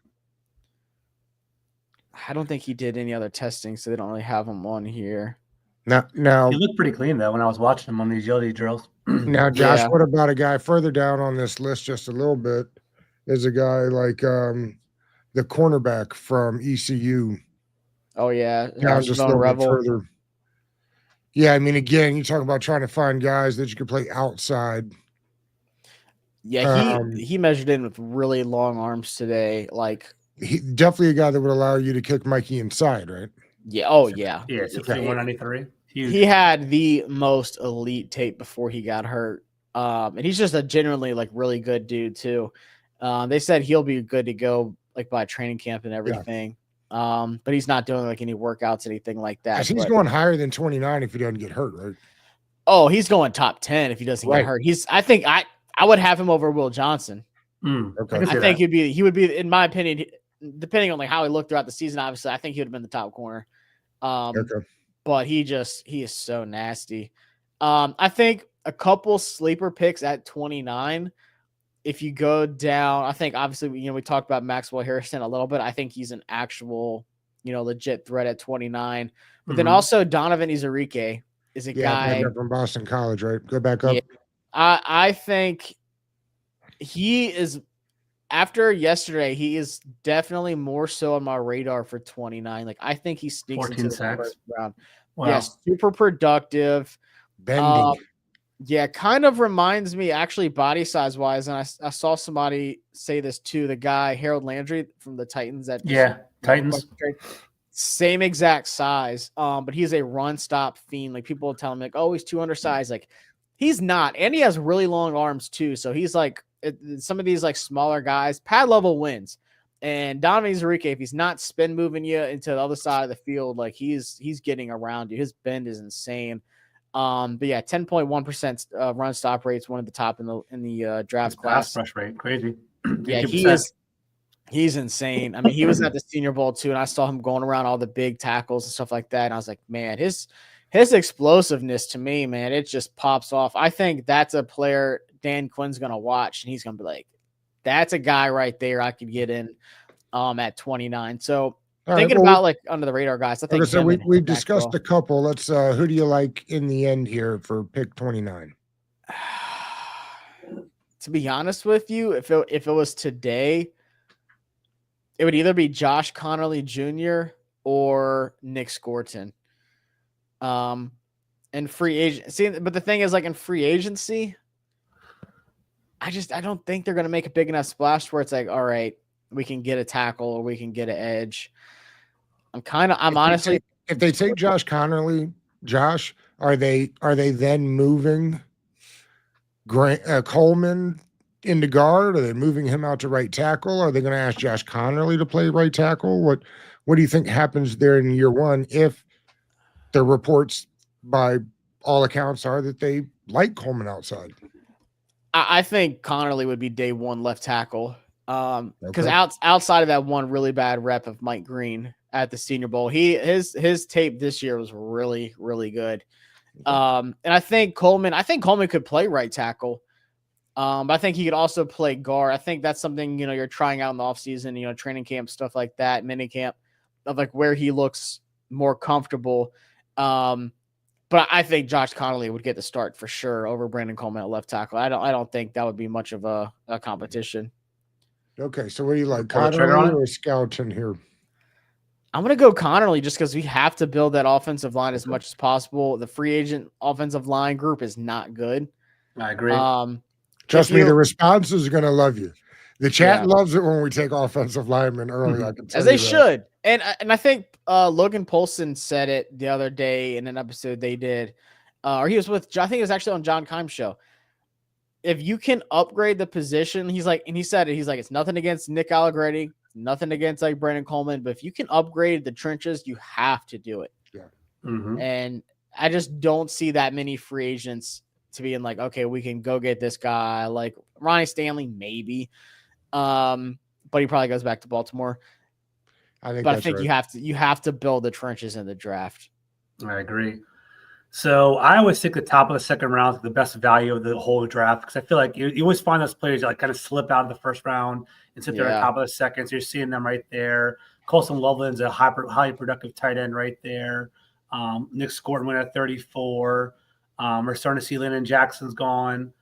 I don't think he did any other testing, so they don't really have him on here. Now He looked pretty clean though when I was watching him on these agility drills. now, Josh, Yeah. what about a guy further down on this list just a little bit? Is a guy like the cornerback from ECU. Oh yeah, Down just a Javon little bit Revel. further. Yeah, I mean, again, you talk about trying to find guys that you could play outside. Yeah, he measured in with really long arms today. Like, He definitely a guy that would allow you to kick Mikey inside, right? yeah, oh yeah, Yeah, 193. He had the most elite tape before he got hurt. And he's just a genuinely like really good dude too. They said he'll be good to go like by training camp and everything. But he's not doing like any workouts, anything like that. He's going higher than 29 if he doesn't get hurt, right? Oh, he's going top 10 if he doesn't get hurt. I think I would have him over Will Johnson. Okay. I think he would be, in my opinion, depending on like how he looked throughout the season, obviously, I think he would have been the top corner. But he is so nasty. I think a couple sleeper picks at 29. If you go down, I think obviously, we talked about Maxwell Harrison a little bit. I think he's an actual, legit threat at 29. But then also Donovan Izarike is a guy from Boston College, right? Go back up. Yeah, I think he is, after yesterday, he is definitely more so on my radar for 29. Like, I think he sneaks 14 into the sacks. first round. Wow. Yeah, super productive. Bending. Yeah, kind of reminds me actually body size wise, and I saw somebody say this too. The guy Harold Landry from the Titans Titans. Same exact size. But he's a run stop fiend. Like people tell him like, oh, he's too undersized. Like he's not, and he has really long arms too. So he's like some of these like smaller guys, pad level wins. And Donovan Izarike, if he's not spin moving you into the other side of the field, like he's getting around you. His bend is insane. But yeah, 10.1% run stop rates, one of the top in the draft class. Pass rush rate, crazy. Yeah, 50%. he's insane. I mean, he was at the Senior Bowl too, and I saw him going around all the big tackles and stuff like that. And I was like, man, his explosiveness to me, man, it just pops off. I think that's a player Dan Quinn's gonna watch, and he's gonna be like, that's a guy right there I could get in at 29. So thinking about like under the radar guys, I think so we've discussed a couple. Let's who do you like in the end here for pick 29? To be honest with you, if it was today, it would either be Josh Connolly Jr. or Nick Scorton. And free agent. See, but the thing is, like in free agency, I don't think they're gonna make a big enough splash where it's like, all right, we can get a tackle or we can get an edge. I'm honestly, if they take Josh Connolly, Josh, Are they then moving Coleman into guard? Are they moving him out to right tackle? Are they going to ask Josh Connerly to play right tackle? What do you think happens there in year one if the reports by all accounts are that they like Coleman outside? I think Connerly would be day one left tackle. Because Okay. outside of that one really bad rep of Mike Green at the Senior Bowl, his tape this year was really, really good. And I think Coleman could play right tackle. But I think he could also play guard. I think that's something, you're trying out in the offseason, training camp, stuff like that, mini camp, of like where he looks more comfortable. But I think Josh Connerly would get the start for sure over Brandon Coleman at left tackle. I don't think that would be much of a competition. Okay, so what do you like, Pull the trigger on Connerly it? or Skelton here? I'm going to go Connerly just because we have to build that offensive line as much as possible. The free agent offensive line group is not good. I agree. Trust me, the responses are going to love you. The chat loves it when we take offensive linemen early. I can tell as you they that. should. And I think Logan Poulsen said it the other day in an episode they did, or he was with, I think it was actually on John Kime's show. If you can upgrade the position, he said it's nothing against Nick Allegretti, nothing against like Brandon Coleman, but if you can upgrade the trenches, you have to do it. Yeah. Mm-hmm. And I just don't see that many free agents to be in like, okay, we can go get this guy. Like Ronnie Stanley, maybe. But he probably goes back to Baltimore. I think right. you have to build the trenches in the draft. I agree. So I always think the top of the second round is the best value of the whole draft because I feel like you always find those players that like kind of slip out of the first round and sit there at the top of the second. So you're seeing them right there. Colson Loveland's a highly productive tight end right there. Nick Scorton went at 34. We're starting to see Landon Jackson's gone.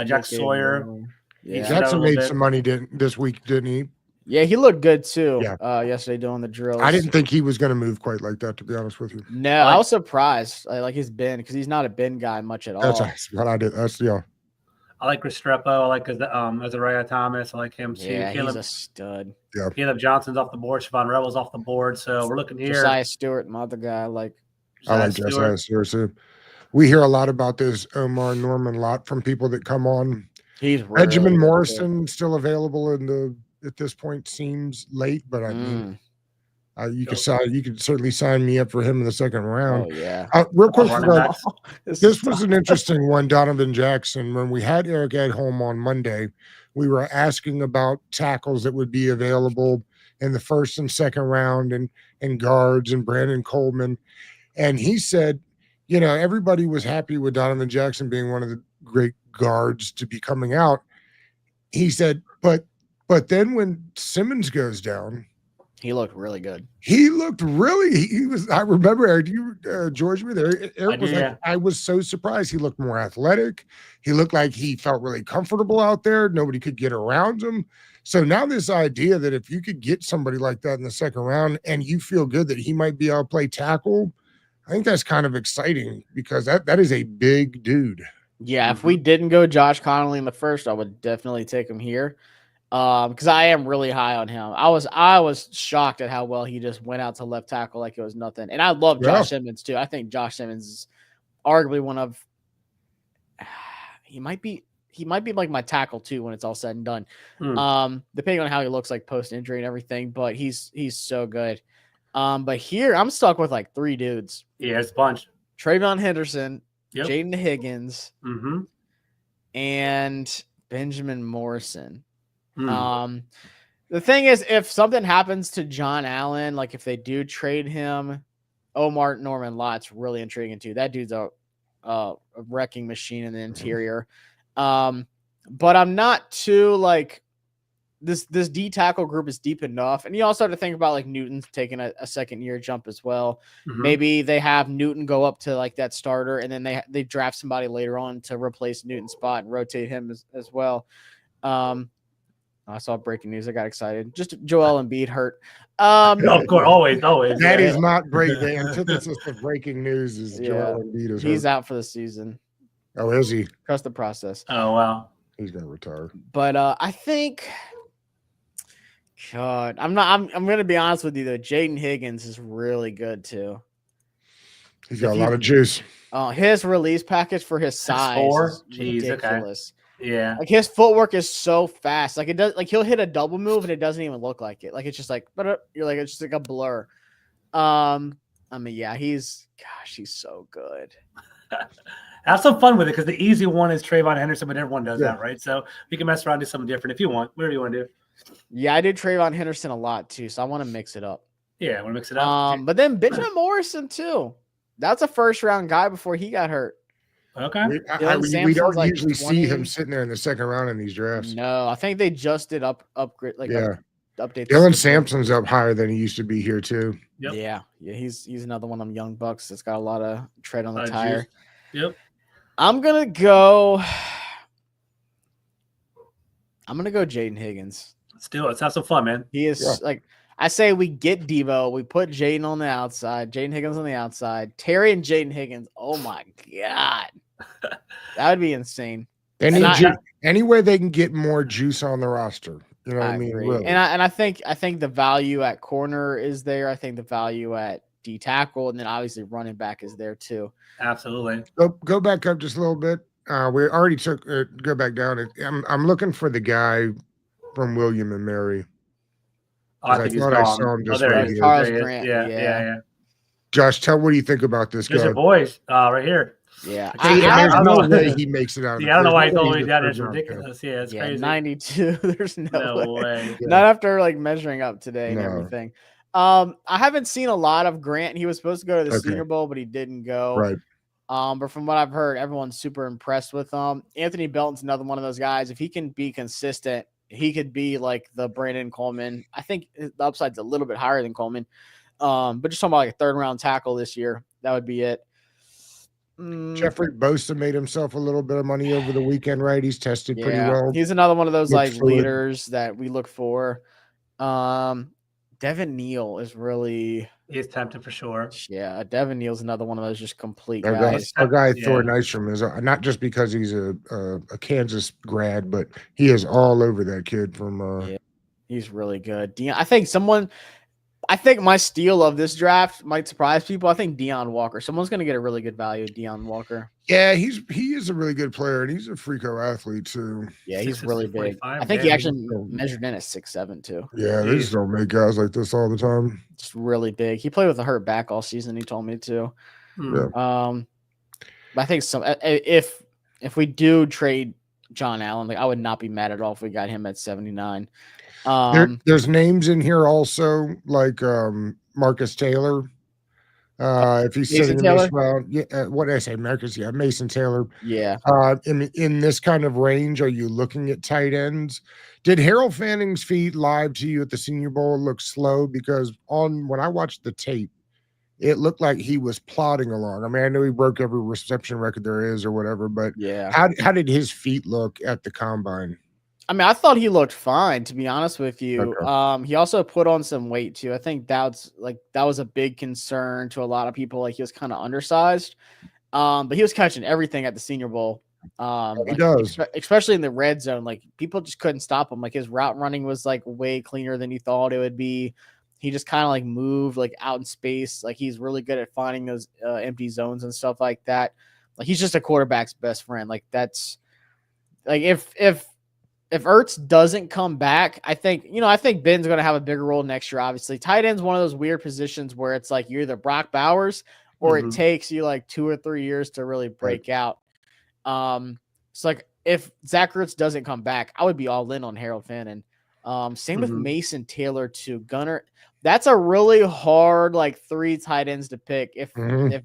Jack Sawyer. Yeah. Jackson made some money this week, didn't he? Yeah, he looked good too. Yeah. Yesterday doing the drills. I didn't think he was going to move quite like that, to be honest with you. No, I was surprised. Like his Ben, because he's not a Ben guy much at all. That's what I did. I like Restrepo. I like Azariah Thomas. I like him too. Yeah, he's a stud. Yeah. Caleb Johnson's off the board. Siobhan Rebel's off the board. So we're looking here. Josiah Stewart, my other guy. I like Josiah Stewart too. We hear a lot about this Omar Norman lot from people that come on. He's Benjamin Morrison still available at this point seems late, but I mean, you could certainly sign me up for him in the second round. Oh yeah. Real quick, this was an interesting one, Donovan Jackson. When we had Eric Edholm on Monday, we were asking about tackles that would be available in the first and second round and guards and Brandon Coleman. And he said, everybody was happy with Donovan Jackson being one of the great guards to be coming out. He said, but then when Simmons goes down, he looked really good. He was. I remember, Eric, George, were there. Eric was like, I was so surprised. He looked more athletic. He looked like he felt really comfortable out there. Nobody could get around him. So now this idea that if you could get somebody like that in the second round and you feel good that he might be able to play tackle, I think that's kind of exciting because that is a big dude. Yeah, if we didn't go Josh Connerly in the first, I would definitely take him here. Because I am really high on him. I was shocked at how well he just went out to left tackle like it was nothing. And I love Josh Simmons too. I think Josh Simmons is arguably one of he might be like my tackle too when it's all said and done. Depending on how he looks like post injury and everything, but he's so good. But here I'm stuck with like three dudes. Yeah, it's a bunch. Trayvon Henderson, Jaden Higgins, and Benjamin Morrison. The thing is, if something happens to John Allen, like if they do trade him, Omar Norman Lott's really intriguing too. That dude's a wrecking machine in the interior. But I'm not too like this D tackle group is deep enough. And you also have to think about like Newton taking a second year jump as well. Maybe they have Newton go up to like that starter and then they draft somebody later on to replace Newton's spot and rotate him as well. I saw breaking news. I got excited. Just Joel Embiid hurt. Of course, always. That is not break. The antithesis of breaking news is Joel Embiid is he's out for the season. Oh, is he? Trust the process. Oh wow, he's gonna retire. But I think, God, I'm gonna be honest with you though. Jaden Higgins is really good too. He's got a lot of juice. His release package for his size 6'4"? is Jeez, okay. ridiculous. Yeah. Like his footwork is so fast. Like it does. Like he'll hit a double move and it doesn't even look like it. Like it's just like, but you're like it's just like a blur. I mean, yeah, he's so good. Have some fun with it because the easy one is Trayvon Henderson, but everyone does Yeah. that, right? So we can mess around, do something different if you want. Whatever you want to do. Yeah, I do Trayvon Henderson a lot too, so I want to mix it up. Yeah, want to mix it up. But then Benjamin Morrison too. That's a first round guy before he got hurt. Okay. We Sampson's don't like usually see 20. him sitting there in the second round in these drafts. No, I think they just did upgrade Yeah. update. Dylan Sampson's up higher than he used to be here too. Yep. Yeah, he's another one of them young bucks that's got a lot of tread on the Juice. tire. Yep. I'm gonna go Jaden Higgins. Let's do it. Let's have some fun, man. He is like I say we get Debo, we put Jaden on the outside, Jaden Higgins on the outside, Terry and Jaden Higgins. Oh my god. That would be insane. Any way they can get more juice on the roster. You know what I mean? Agree. Really. And I think the value at corner is there. I think the value at D tackle, and then obviously running back is there too. Absolutely. Go back up just a little bit. We already took go back down. I'm looking for the guy from William and Mary. I thought I saw him just right here. Charles Grant. Yeah. Josh, what do you think about this There's guy? your boys right here. Yeah, There's no way he makes it out. Yeah, I don't know why he told me that. It's ridiculous. Yeah, it's crazy. 92. There's no way. Yeah. Not after like measuring up today and everything. I haven't seen a lot of Grant. He was supposed to go to the Senior Bowl, but he didn't go. Right. But from what I've heard, everyone's super impressed with him. Anthony Belton's another one of those guys. If he can be consistent, he could be like the Brandon Coleman. I think the upside's a little bit higher than Coleman. But just talking about like a third round tackle this year, that would be it. Jeffrey Bosa made himself a little bit of money over the weekend, right? He's tested pretty well. He's another one of those Looks like fluid. leaders that we look for. Devin Neal is really He's tempting for sure. Yeah, Devin Neal's another one of those just complete Our guys. guy Thor Nystrom is not just because he's a Kansas grad, but he is all over that kid from. He's really good. I think my steal of this draft might surprise people. I think Deion Walker. Someone's going to get a really good value of Deion Walker. Yeah, he is a really good player, and he's a freako athlete too. Yeah, he's really big. 45, I think he actually measured in at 6'7" too. Yeah, they just don't make guys like this all the time. Just really big. He played with a hurt back all season. He told me to. Yeah. But I think if we do trade John Allen, like I would not be mad at all if we got him at 79. There's names in here also like Marcus Taylor. If he's sitting in this round, what did I say? Marcus, Mason Taylor. Yeah. In this kind of range, are you looking at tight ends? Did Harold Fanning's feet live to you at the Senior Bowl look slow? Because when I watched the tape, it looked like he was plodding along. I mean, I know he broke every reception record there is or whatever, but how did his feet look at the combine? I mean, I thought he looked fine, to be honest with you. Okay. He also put on some weight too. I think that was a big concern to a lot of people. Like he was kind of undersized, but he was catching everything at the Senior Bowl. He does, especially in the red zone. Like people just couldn't stop him. Like his route running was like way cleaner than you thought it would be. He just kind of like moved like out in space. Like he's really good at finding those empty zones and stuff like that. Like he's just a quarterback's best friend. Like that's like if Ertz doesn't come back, I think Ben's going to have a bigger role next year. Obviously, tight end's one of those weird positions where it's like you're either Brock Bowers or it takes you like 2 or 3 years to really break out. So like if Zach Ertz doesn't come back, I would be all in on Harold Fannin. Same with Mason Taylor too. Gunnar, that's a really hard like 3 tight ends to pick. If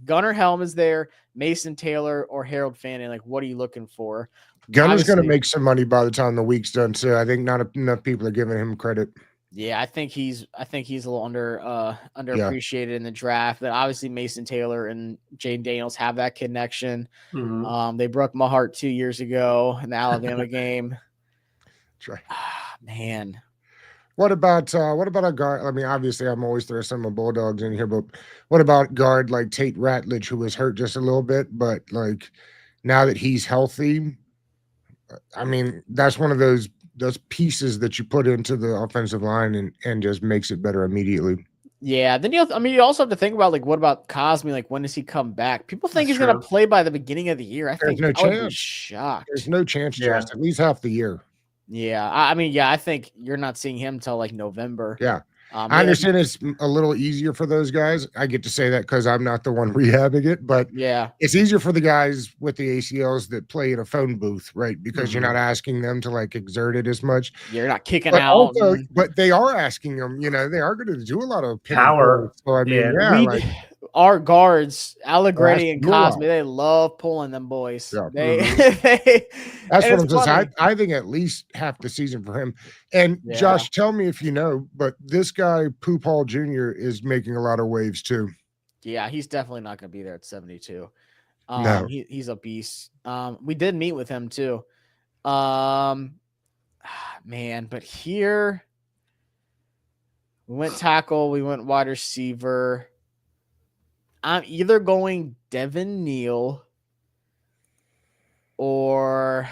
Gunnar Helm is there, Mason Taylor or Harold Fannin, like what are you looking for? Gunner's going to make some money by the time the week's done, so I think not enough people are giving him credit. Yeah, I think he's a little underappreciated in the draft. But obviously Mason Taylor and Jaden Daniels have that connection. They broke my heart 2 years ago in the Alabama game. That's right. Man. What about a guard? I mean, obviously, I'm always throwing some of Bulldogs in here, but what about guard like Tate Ratledge, who was hurt just a little bit, but like now that he's healthy? I mean, that's one of those pieces that you put into the offensive line and just makes it better immediately. Yeah, then you also have to think about like what about Cosme? Like when does he come back? People think That's he's gonna true. play by the beginning of the year. I There's think no I would be chance. There's shocked. no chance, Yeah. Josh. At least half the year. Yeah, I mean, yeah, I think you're not seeing him till like November. Yeah. I Yeah, like, understand it's a little easier for those guys. I get to say that because I'm not the one rehabbing it, but yeah, it's easier for the guys with the ACLs that play in a phone booth, right? Because you're Mhm. not asking them to like exert it as much. you're not kicking But out. also, but they are asking them, they are going to do a lot of pin and pull. Power. So I mean, Yeah. yeah, like Our guards, they're Allegretti asking and you a lot. Cosme, they love pulling them boys. Yeah. They, Mhm. That's and what it's I'm saying. So funny. I think at least half the season for him. And Yeah, Josh, tell me if you know, but this guy, Pooh Paul Jr., is making a lot of waves too. yeah, he's definitely not going to be there at 72. No. He's a beast. We did meet with him too. Man, but here we went tackle, we went wide receiver. I'm either going Devin Neal or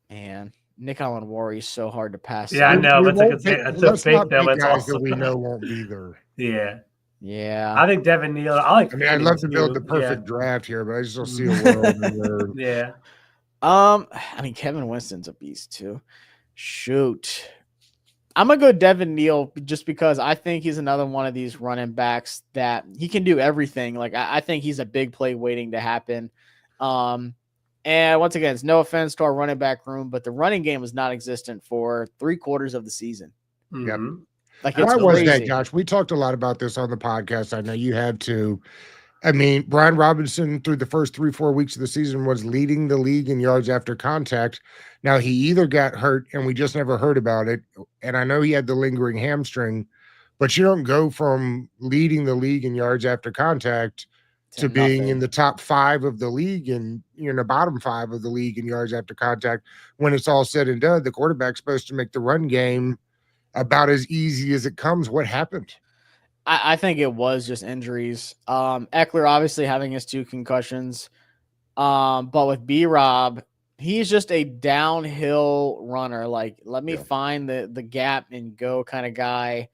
man, Nick Allen Warry is so hard to pass. Yeah, I up. know. We But it's, like, won't pick, it's a let's fake not though. pick But it's guys that also we know won't be there. yeah. Yeah. I think Devin Neal. I like I mean, I'd Fanning love to build the too. Yeah. perfect draft here, but I just don't see a Mhm. world where Yeah. I mean Kevin Winston's a beast too. Shoot. I'm gonna go Devin Neal just because I think he's another one of these running backs that he can do everything. Like I think he's a big play waiting to happen. And once again, it's no offense to our running back room, but the running game was non existent for 3/4 of the season. Yep. Mhm. Like it's Why was that, crazy. Josh? We talked a lot about this on the podcast. I know you have too. I mean, Brian Robinson through the first 3-4 weeks of the season was leading the league in yards after contact. Now he either got hurt and we just never heard about it. And I know he had the lingering hamstring, but you don't go from leading the league in yards after contact To to being in nothing. the top 5 of the league and you're in the bottom 5 of the league in yards after contact. When it's all said and done, the quarterback's supposed to make the run game about as easy as it comes. What happened? I think it was just injuries. Eckler obviously having his 2 concussions. But with B Rob, he's just a downhill runner. Like, let me Yeah. find the gap and go kind of guy.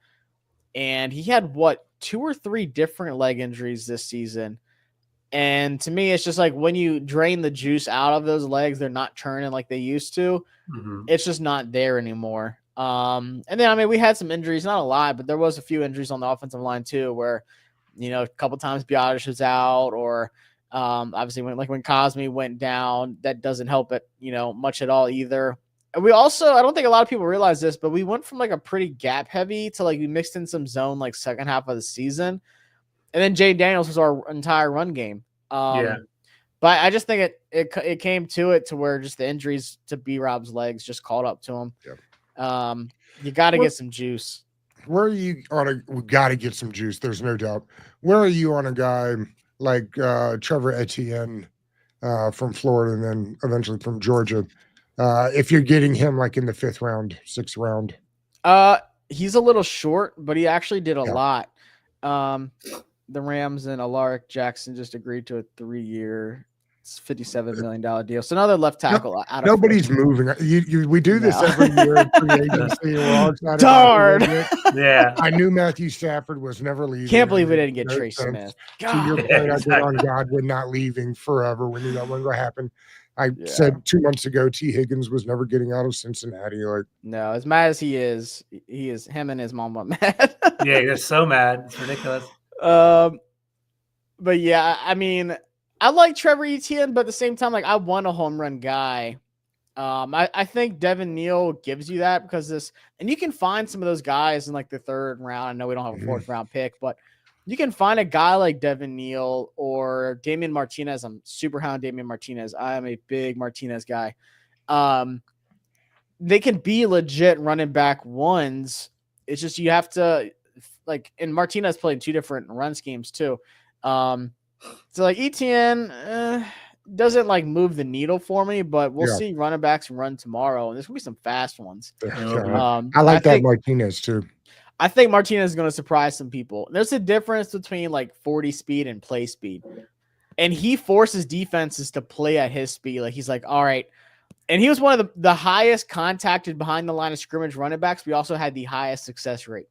And he had what 2 or 3 different leg injuries this season. And to me, it's just like when you drain the juice out of those legs, they're not churning like they used to. Mhm. It's just not there anymore. And then I mean, we had some injuries, not a lot, but there was a few injuries on the offensive line too, where a couple times Biotish was out, or obviously when Cosme went down, that doesn't help it, much at all either. And we also, I don't think a lot of people realize this, but we went from like a pretty gap heavy to like we mixed in some zone like second half of the season, and then Jay Daniels was our entire run game. Yeah. But I just think it came to it to where just the injuries to B Rob's legs just caught up to him. Yep. You got to Well, get some juice. Where are you on a? We got to get some juice. There's no doubt. Where are you on a guy like Trevor Etienne from Florida and then eventually from Georgia? If you're getting him like in the 5th round, 6th round, He's a little short, but he actually did a Yeah. lot. The Rams and Alaric Jackson just agreed to a 3-year, $57 million deal. So another left tackle out of nobody's moving. We do this No. every year in free agency. We're all excited Darn. about it. Yeah. I knew Matthew Stafford was never leaving. Can't believe we It didn't get made no Trey sense. Smith. To your God. Yeah, point, I did on exactly. Godwin not leaving forever. We knew that wasn't going to happen. I Yeah. said 2 months ago, T. Higgins was never getting out of Cincinnati. Like, No, as mad as he is him and his mom were mad. Yeah, you're so mad. It's ridiculous. But yeah, I mean, I like Trevor Etienne, but at the same time, like I want a home run guy. I think Devin Neal gives you that because and you can find some of those guys in like the 3rd round. I know we don't have a 4th round pick, but you can find a guy like Devin Neal or Damian Martinez. I'm super high on Damian Martinez. I am a big Martinez guy. They can be legit running back ones. It's just you have to and Martinez played 2 different run schemes too. So like Etienne doesn't like move the needle for me, but we'll see running backs run tomorrow, and there's gonna be some fast ones. I like that Martinez too. I think Martinez is going to surprise some people. There's a difference between like 40 speed and play speed. And he forces defenses to play at his speed. Like he's like, all right, And he was one of the highest contacted behind the line of scrimmage running backs. We also had the highest success rate.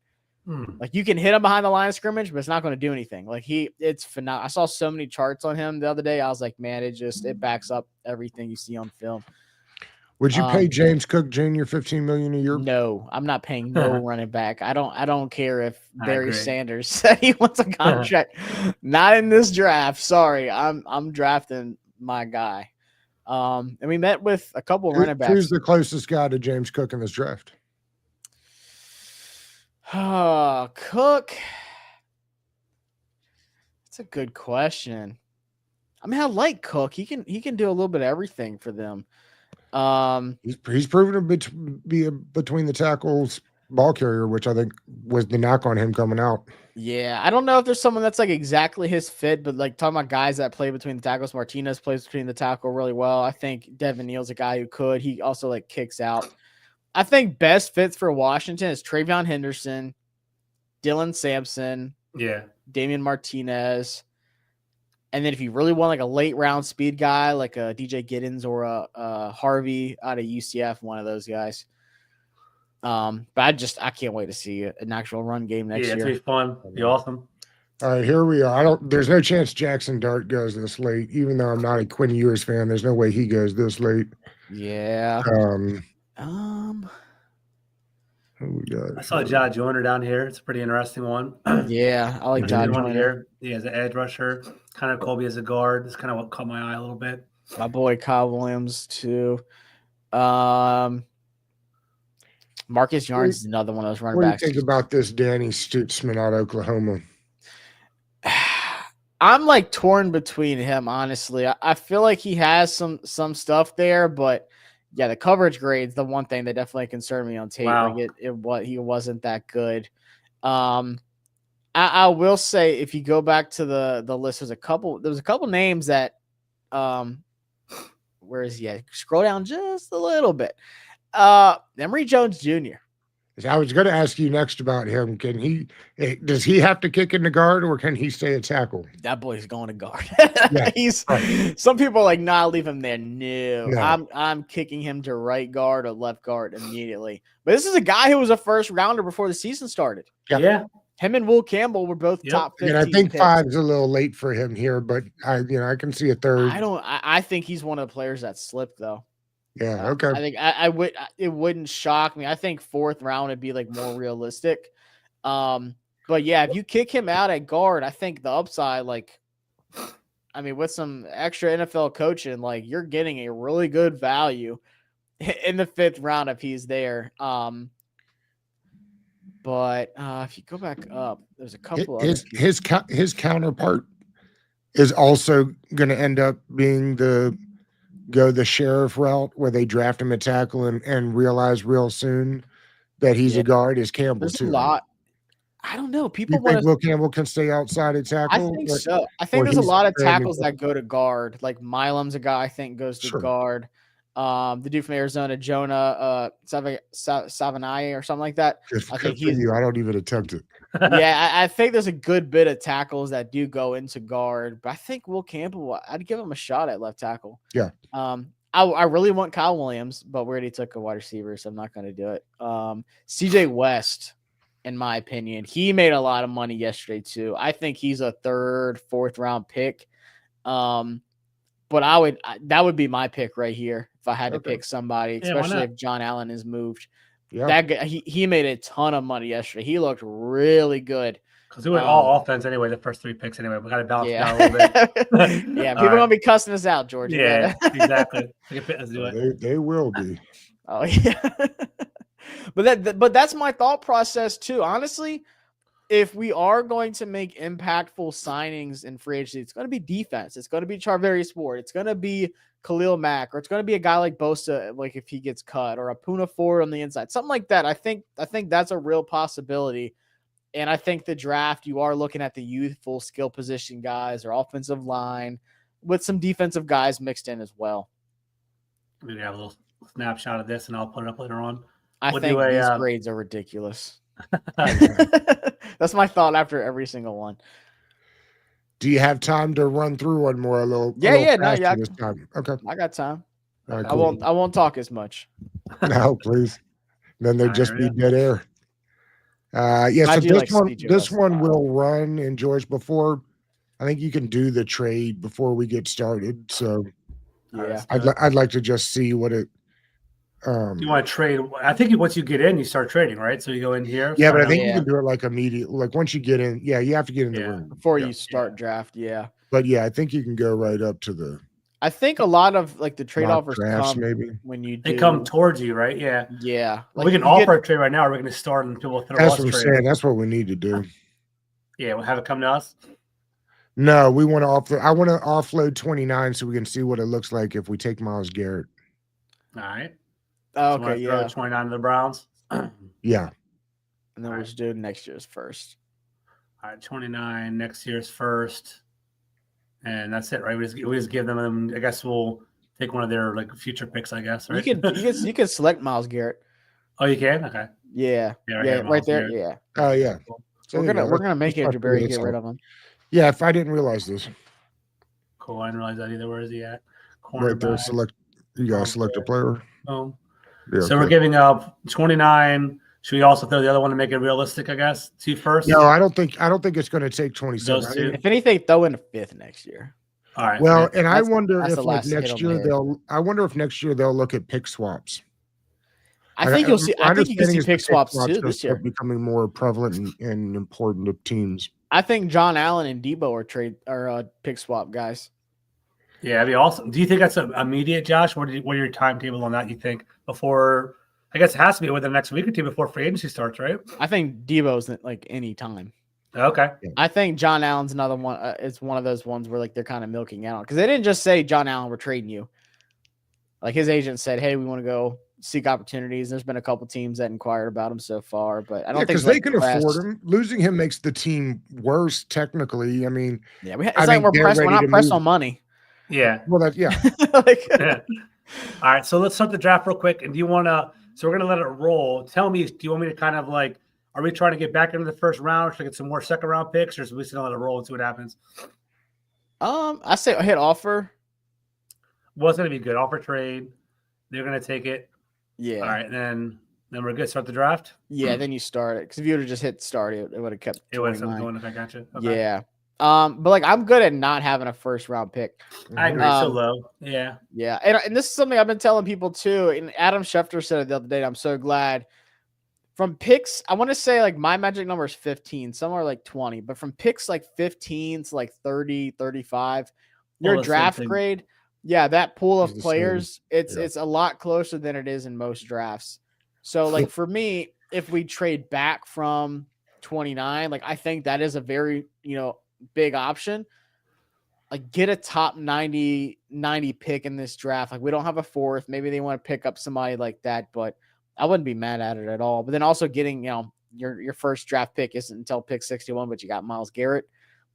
Like you can hit him behind the line of scrimmage, but it's not going to do anything. Like it's phenomenal. I saw so many charts on him the other day. I was like, man, it backs up everything you see on film. Would you pay James Cook Jr. $15 million a year? No, I'm not paying no running back. I don't care if Barry agree. Sanders said he wants a contract. Not in this draft. Sorry, I'm drafting my guy. And we met with a couple running backs. Who's the closest guy to James Cook in this draft? Cook. That's a good question. I mean, I like Cook. He can do a little bit of everything for them. He's proven to be a between the tackles ball carrier, which I think was the knock on him coming out. Yeah, I don't know if there's someone that's like exactly his fit, but like talking about guys that play between the tackles, Martinez plays between the tackle really well. I think Devin Neal's a guy who could. He also like kicks out. I think best fits for Washington is Travion Henderson, Dylan Sampson, Damian Martinez. And then if you really want like a late round speed guy, like a DJ Giddens or a Harvey out of UCF, one of those guys. But I can't wait to see an actual run game next year. Yeah, it's gonna be fun. Be awesome. All right, here we are. There's no chance Jackson Dart goes this late, even though I'm not a Quinn Ewers fan. There's no way he goes this late. Yeah. Who we got? I saw Ja Joyner down here. It's a pretty interesting one. Yeah, I like Ja Joyner here. He has an edge rusher, kind of Colby as a guard. That's kind of what caught my eye a little bit. My boy Kyle Williams too. Marcus Yarns is another one of those running backs. What do you think about this Danny Stutzman out of Oklahoma? I'm like torn between him, honestly. I feel like he has some stuff there, but yeah, the coverage grade's the one thing that definitely concerned me on tape. Wow. Like he wasn't that good. I will say if you go back to the list, there was a couple names that where is he at? Scroll down just a little bit. Emory Jones Jr. I was going to ask you next about him. Does he have to kick in the guard or can he stay a tackle? That boy's going to guard. Yeah, Some people are like, nah, leave him there. No. I'm kicking him to right guard or left guard immediately. But this is a guy who was a first rounder before the season started. Yeah. Him and Will Campbell were both top 15. And I think picks. 5's a little late for him here, but I can see a third. I think he's one of the players that slipped though. Yeah, okay. I think it wouldn't shock me. I think 4th round would be like more realistic. But yeah, if you kick him out at guard, I think the upside, like, I mean, with some extra NFL coaching, like you're getting a really good value in the 5th round if he's there. But if you go back up, there's a couple of his counterpart is also going to end up being the sheriff route where they draft him a tackle and realize real soon that he's a guard is Campbell. There's too. A lot. I don't know. People think Will Campbell can stay outside at tackle? I think so. I think there's a lot of tackles that go to guard. Like Milam's a guy I think goes to guard. The dude from Arizona, Jonah Savanai or something like that. I think I don't even attempt it. Yeah, I think there's a good bit of tackles that do go into guard, but I think Will Campbell, I'd give him a shot at left tackle. Yeah. I really want Kyle Williams, but we already took a wide receiver, so I'm not going to do it. CJ West, in my opinion, he made a lot of money yesterday too. I think he's a 3rd, 4th round pick. But that would be my pick right here if I had to pick somebody, especially if John Allen is moved. Yeah. That guy, he made a ton of money yesterday. He looked really good. Because it was all offense anyway, the first 3 picks anyway. We got to balance it out a little bit. Yeah, people are going to be cussing us out, George. Yeah, exactly. Let's do it. They will be. Oh, yeah. But that's my thought process too. Honestly, if we are going to make impactful signings in free agency, it's going to be defense. It's going to be Charvarius Ward. It's going to be Khalil Mack, or it's going to be a guy like Bosa, like if he gets cut, or a Puna Ford on the inside, something like that. I think that's a real possibility. And I think the draft, you are looking at the youthful skill position guys or offensive line with some defensive guys mixed in as well. Maybe have a little snapshot of this and I'll put it up later on. I think these grades are ridiculous. That's my thought after every single one. Do you have time to run through one more? Yeah. This time? Okay. I got time. All right, I cool. won't talk as much. No, please. Then there'd All just right, be yeah. dead air. Yeah, I so do like speed this best one style. will run in George before. I think you can do the trade before we get started. So Yeah. I'd like to just see what it. Do you want to trade? I think once you get in, you start trading, right? So you go in here. Yeah, but I sign think up. you Yeah. can do it like immediate. Like once you get in, yeah, you have to get in the Yeah. room Before Yeah. you start draft, yeah. But yeah, I think you can go right up to the I think a lot of like the trade mock offers drafts, come maybe. when you They do. come towards you, right? Yeah. Yeah, We can you offer get- a trade right now. Or we're going to start and people throw That's us what I'm trade. saying. That's what we need to do. Yeah, we'll have it come to us. No, we want to offload. I want to offload 29 so we can see what it looks like if we take Miles Garrett. All right. Oh, So okay, throw yeah. 29 to the Browns. Yeah. And then we'll just do next year's first. All right, 29 next year's first, and that's it, right? We just give them. I guess we'll take one of their like future picks. I guess, right? You can select Miles Garrett. Oh, you can. Okay. Yeah, Yeah, yeah, here, right Miles there. Garrett. Yeah, Oh, yeah. Cool. So we're there you gonna go. make Let's Andrew Berry figure get this rid out. of him. Yeah, if I didn't realize this. Cool. I didn't realize that either. Where is he at? Right there, Cornerback. select. You guys select a player. Boom. Yeah, So we're giving up 29. Should we also throw the other one to make it realistic? I guess two first. No, I don't think it's going to take 27. Those I two? think- If anything, throw in a fifth next year. All right. well, fifth. and I That's- wonder that's if the like last hit next on the year head. I wonder if next year they'll look at pick swaps. I think you'll see. my I think you can understanding see is pick the swaps too gonna this year. start becoming more prevalent and important to teams. I think John Allen and Debo are pick swap guys. Yeah, that'd be awesome. Do you think that's immediate, Josh? What are your timetable on that? You think before? I guess it has to be within the next week or two before free agency starts, right? I think Debo's like any time. Okay. I think John Allen's another one. It's one of those ones where like they're kind of milking out because they didn't just say John Allen, we're trading you. Like his agent said, hey, we want to go seek opportunities. There's been a couple teams that inquired about him so far, but I don't think because they can afford him. Losing him makes the team worse technically. I mean, yeah, it's like we're not pressed on money. Yeah. Well, that yeah. Yeah. All right, so let's start the draft real quick. And do you want to? So we're gonna let it roll. Tell me, do you want me to kind of like? Are we trying to get back into the first round? Should I get some more second round picks, or should we just let it roll and see what happens? I say hit offer. What's gonna be good? Offer trade. They're gonna take it. Yeah. All right, then we're good. Start the draft. Yeah, then you start it because if you would have just hit start, it would have kept. It would have 29. going if I got you. Okay. Yeah. But like I'm good at not having a first round pick. I agree. So low. Yeah. Yeah, and this is something I've been telling people too. And Adam Schefter said it the other day. I'm so glad. From picks, I want to say like my magic number is 15, somewhere like 20, but from picks like 15 to like 30, 35, your draft grade, yeah, that pool of players, it's a lot closer than it is in most drafts. So like for me, if we trade back from 29, like I think that is a very, big option. Like get a top 90 pick in this draft. Like we don't have a fourth. Maybe they want to pick up somebody like that, but I wouldn't be mad at it at all. But then also getting, your first draft pick isn't until pick 61, but you got Miles Garrett.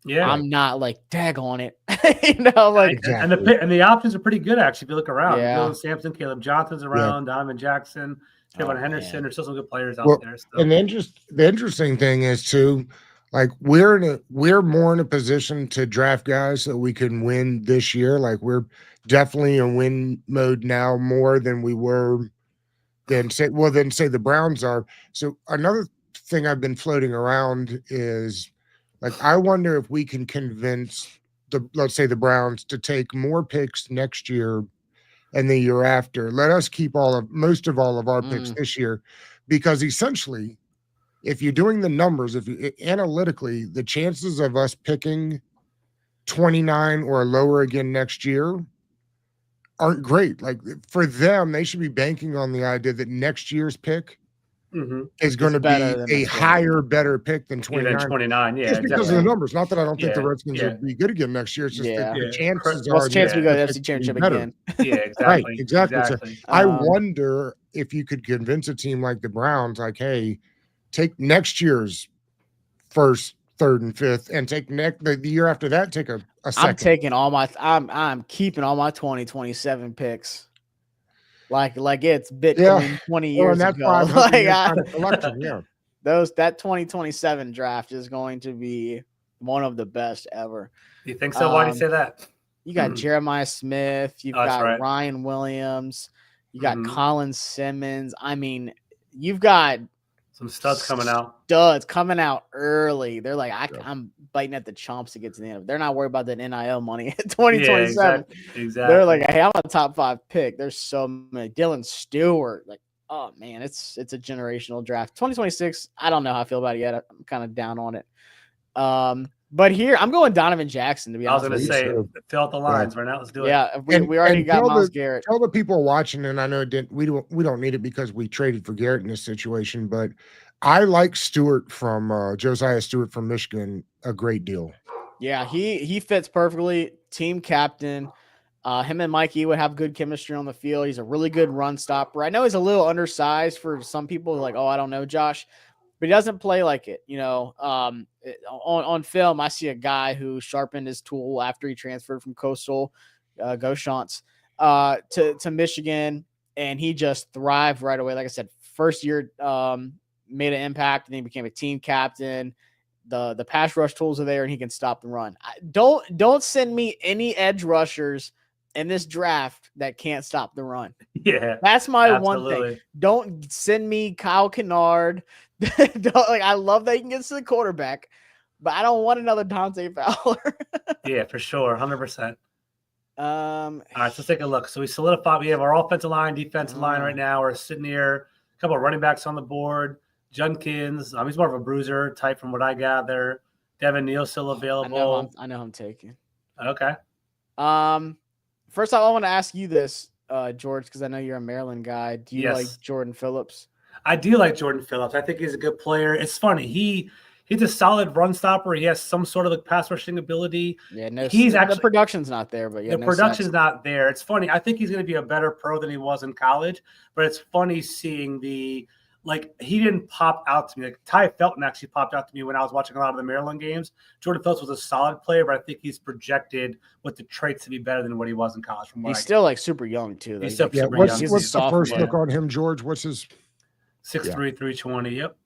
Yeah. I'm not like dag on it. Exactly. And the options are pretty good actually. If you look around, Yeah. Sampson, Caleb Johnson's around, Donovan Jackson, Kevin Henderson. Man. There's still some good players out there. So. And the interesting thing is too, like we're more in a position to draft guys that we can win this year. Like we're definitely in win mode now more than we were than say the Browns are. So another thing I've been floating around is like I wonder if we can convince let's say the Browns to take more picks next year and the year after. Let us keep most of all of our picks this year, because essentially, if you're doing the numbers, analytically, the chances of us picking 29 or lower again next year aren't great. Like for them, they should be banking on the idea that next year's pick is going to be a higher, better pick than 29. Than 29, yeah. Just because of the numbers. Not that I don't think the Redskins will be good again next year. It's just that the chances are. What's the chance we go to the NFC Championship again? Yeah, exactly. Right, exactly. So I wonder if you could convince a team like the Browns, like, hey, take next year's first, third, and fifth, and take the year after that, take a second. I'm taking I'm keeping all my 2027 picks. Like it's Bitcoin 20 years ago. That 2027 draft is going to be one of the best ever. You think so? Why do you say that? You got Jeremiah Smith. You've Oh, that's got right. Ryan Williams. You got Mhm. Colin Simmons. I mean, you've got Some studs coming out. Studs coming out early. They're like, Yeah. I'm biting at the chomps to get to the end. They're not worried about that NIL money in Yeah, 2027. exactly. They're like, hey, I'm a top 5 pick. There's so many. Dylan Stewart. Like, oh man, it's a generational draft. 2026. I don't know how I feel about it yet. I'm kind of down on it. But here I'm going Donovan Jackson, to be I was honest going to with you. say, fill out the lines right now. Let's do it. Yeah, we already got Miles Garrett. Tell the people watching, and I know we don't need it because we traded for Garrett in this situation, but I like Stewart from Josiah Stewart from Michigan a great deal. Yeah, he fits perfectly. Team captain. Him and Mikey would have good chemistry on the field. He's a really good run stopper. I know he's a little undersized for some people. Like, oh, I don't know, Josh, but he doesn't play like it. On film, I see a guy who sharpened his tool after he transferred from Coastal, go Shants, to Michigan, and he just thrived right away. Like I said, first year made an impact, and then he became a team captain. The pass rush tools are there, and he can stop the run. Don't send me any edge rushers in this draft that can't stop the run. Yeah, that's my one thing. Don't send me Kyle Kennard. I love that he can get to the quarterback, but I don't want another Dante Fowler. Yeah, for sure, 100%. All right, so let's take a look. So we solidified. We have our offensive line, defensive line right now. We're sitting here. A couple of running backs on the board. Junkins, he's more of a bruiser type from what I gather. Devin Neal still available. I know I'm taking. Okay. First off, I want to ask you this, George, because I know you're a Maryland guy. Do you like Jordan Phillips? I do like Jordan Phillips. I think he's a good player. It's funny. He's a solid run stopper. He has some sort of pass rushing ability. Yeah, the production's not there, but yeah, the production's not there. It's funny. I think he's going to be a better pro than he was in college, but it's funny seeing he didn't pop out to me. Like Ty Felton actually popped out to me when I was watching a lot of the Maryland games. Jordan Phillips was a solid player, but I think he's projected with the traits to be better than what he was in college. He's still super young too. He's super young. What's the first look on him, George? What's his 6'3", 320. Yep.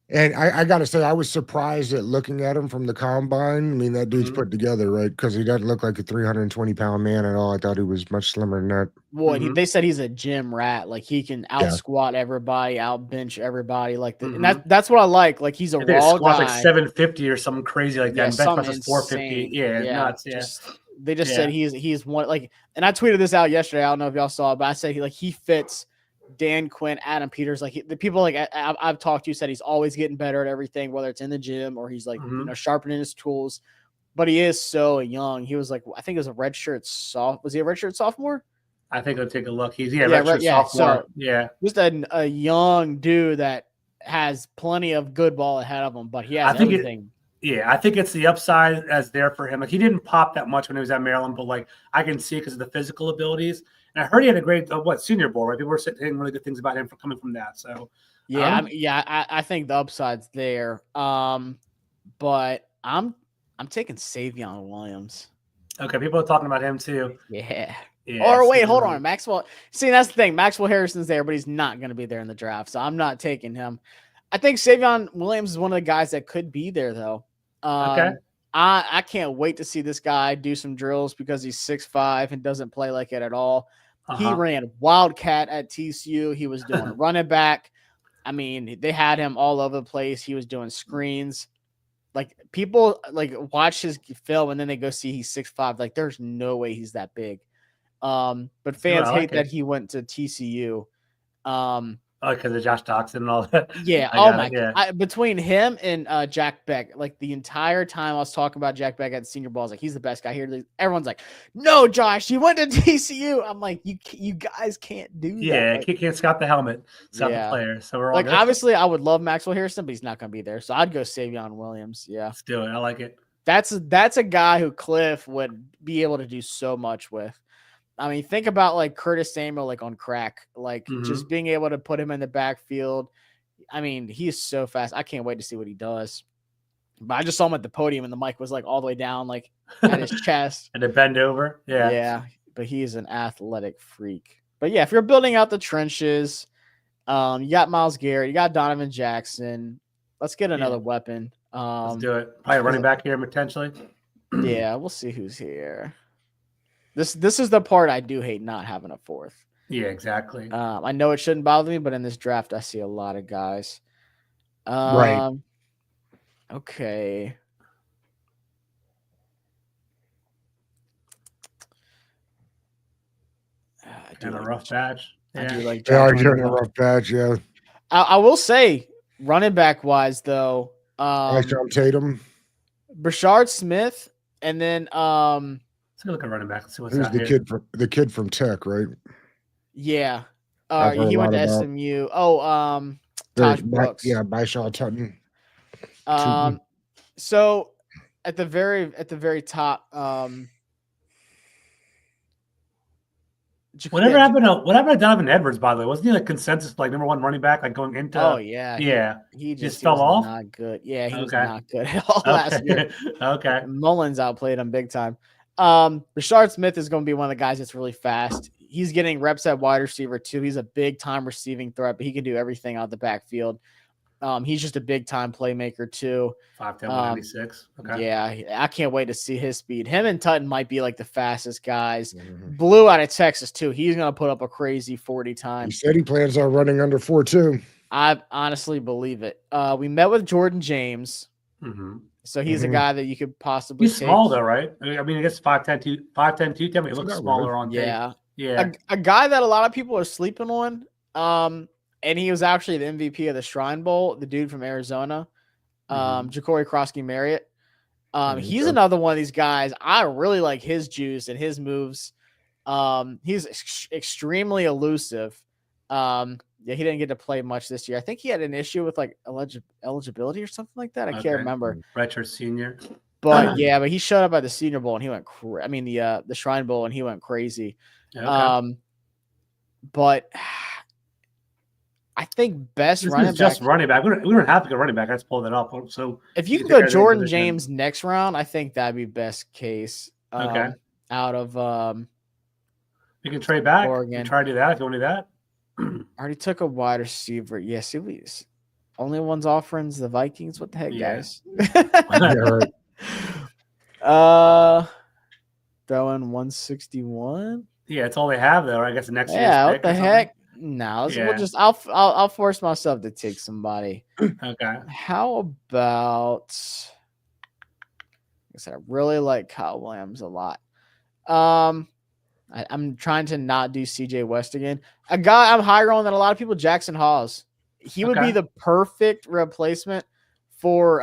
And I got to say, I was surprised at looking at him from the combine. I mean, that dude's put together, right? Because he doesn't look like a 320-pound man at all. I thought he was much slimmer than that. Well, they said he's a gym rat. Like, he can out-squat everybody, out-bench everybody. And that's what I like. Like, he's a raw guy. Like 750 or something crazy like that. And bench press is 450. Yeah, nuts. Yeah. They just said he's one. Like, and I tweeted this out yesterday. I don't know if y'all saw it, but I said he fits Dan Quinn, Adam Peters, the people I've talked to said he's always getting better at everything, whether it's in the gym or he's sharpening his tools. But he is so young. He was I think it was a redshirt sophomore. Was he a redshirt sophomore? I think I'll take a look. He's redshirt sophomore. So, just a young dude that has plenty of good ball ahead of him, but he has everything. I think it's the upside as there for him. Like, he didn't pop that much when he was at Maryland, but I can see because of the physical abilities. And I heard he had a great Senior Bowl, right? People were saying really good things about him for coming from that. So I think the upside's there. But I'm taking Savion Williams. Okay, people are talking about him too. Yeah. Or wait, hold on, Maxwell. See, that's the thing. Maxwell Harrison's there, but he's not going to be there in the draft, so I'm not taking him. I think Savion Williams is one of the guys that could be there, though. Okay. I can't wait to see this guy do some drills because he's 6'5" and doesn't play like it at all. He ran Wildcat at TCU. He was doing running back. I mean, they had him all over the place. He was doing screens. People watch his film and then they go see he's 6'5". There's no way he's that big. But fans hate that he went to TCU. Because of Josh Doxson and all that. Yeah. God. Between him and Jack Beck, the entire time I was talking about Jack Beck at the Senior Bowl, I was like, he's the best guy here. Everyone's like, no, Josh, he went to TCU. I'm like, you guys can't do that. Yeah, can't scout the helmet, scout the player. So we're all good. Obviously, I would love Maxwell Harrison, but he's not going to be there. So I'd go Savion Williams. Yeah. Let's do it. I like it. That's a guy who Cliff would be able to do so much with. I mean, think about Curtis Samuel, on crack, just being able to put him in the backfield. I mean, he's so fast. I can't wait to see what he does. But I just saw him at the podium and the mic was all the way down, at his chest. And to bend over. Yeah. Yeah. But he's an athletic freak. But yeah, if you're building out the trenches, you got Miles Garrett, you got Donovan Jackson. Let's get another weapon. Let's do it. Probably running back here potentially. Yeah, we'll see who's here. This is the part I do hate not having a fourth. Yeah, exactly. I know it shouldn't bother me, but in this draft, I see a lot of guys. Right. Okay. I do Kind of like rough patch. I Yeah. do like They are Josh. doing a rough patch, yeah. I will say, running back wise though, Sean Tatum. Brashard Smith, and then Let's go look at running back. Let's see what's Who's out the here. kid from Tech, right? yeah, I've heard he a went lot to about. SMU. Taj Brooks. Yeah, by Shaw Tutton. So at the very top, Whatever happened to Donovan Edwards, by the way? Wasn't he like consensus like number one running back, like going into Oh yeah, yeah. He Just he fell was off? not good. Yeah, he was Okay. not good at all last year. Okay. Mullins outplayed him big time. Rashard Smith is going to be one of the guys that's really fast. He's getting reps at wide receiver too. He's a big time receiving threat, but he can do everything out the backfield. He's just a big time playmaker too. 5'10", 196. Okay. Yeah, I can't wait to see his speed. Him and Tutton might be like the fastest guys. Mhm. Blue out of Texas too. He's going to put up a crazy 40 time. He said he plans on running under 4.2. I honestly believe it. We met with Jordan James. Mm-hmm. So he's a Mhm. guy that you could possibly He's take. small though, right? I mean, I guess 5'10", 210, but he looks about smaller right. on tape. Yeah. Yeah. A guy that a lot of people are sleeping on. And he was actually the MVP of the Shrine Bowl, the dude from Arizona, Ja'Cory Krosky Marriott. He's another one of these guys. I really like his juice and his moves. He's extremely elusive. Yeah, he didn't get to play much this year. I think he had an issue with like eligibility or something like that. I can't remember. Redshirt senior. But yeah, but he showed up at the Senior Bowl and he went. The Shrine Bowl and he went crazy. Okay. But I think best This running is just back. running back. We don't have to go running back. I just pulled it up. So If you can take go our Jordan position. James next round, I think that'd be best case. Okay. Out of you can trade back. Oregon. You try to do that if you want to do that. already took a wide receiver. Yeah, see, only one's offerings the Vikings. What the heck, Yeah. guys? Yeah, right. Throwing 161. Yeah, it's all they have though. I guess the next year. Yeah, what the heck? No, we'll just I'll force myself to take somebody. Okay. How about? I said I really like Kyle Williams a lot. I'm trying to not do CJ West again. A guy I'm higher on than a lot of people, Jackson Hawes. He would be the perfect replacement for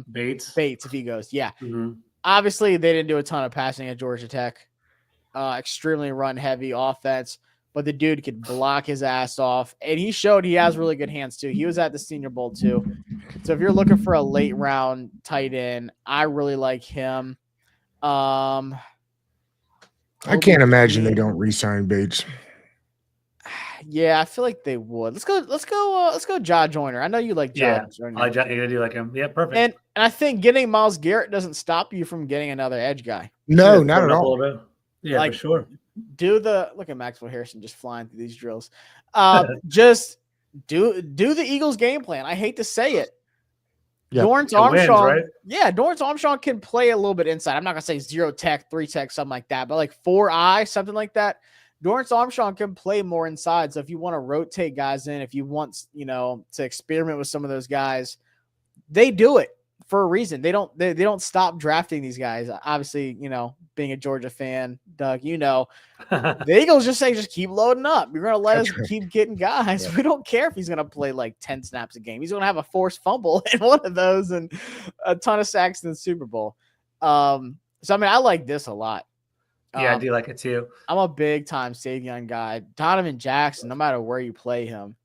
Bates if he goes. Yeah. Mm-hmm. Obviously, they didn't do a ton of passing at Georgia Tech. Extremely run heavy offense, but the dude could block his ass off, and he showed he has really good hands too. He was at the Senior Bowl too. So if you're looking for a late round tight end, I really like him. I can't imagine they don't re-sign Bates. Yeah, I feel like they would. Let's go Ja Joyner. I know you like Ja Joyner. I do like him. Yeah, perfect. And I think getting Myles Garrett doesn't stop you from getting another edge guy. No, not at all. Yeah, for sure. Look at Maxwell Harrison just flying through these drills. Just do the Eagles game plan. I hate to say it. Yep. Dorrance Armstrong, wins, right? Yeah, Dorrance Armstrong can play a little bit inside. I'm not gonna say 0 tech, 3 tech, something like that, but like 4-eye, something like that. Dorrance Armstrong can play more inside. So if you want to rotate guys in, if you want, to experiment with some of those guys, they do it for a reason. They don't stop drafting these guys. Obviously, being a Georgia fan, Doug, the Eagles just keep loading up. You're going to let us keep getting guys. Yeah. We don't care if he's going to play like 10 snaps a game. He's going to have a forced fumble in one of those and a ton of sacks in the Super Bowl. So, I mean, I like this a lot. Yeah, I do like it too. I'm a big time Savion guy. Donovan Jackson, no matter where you play him.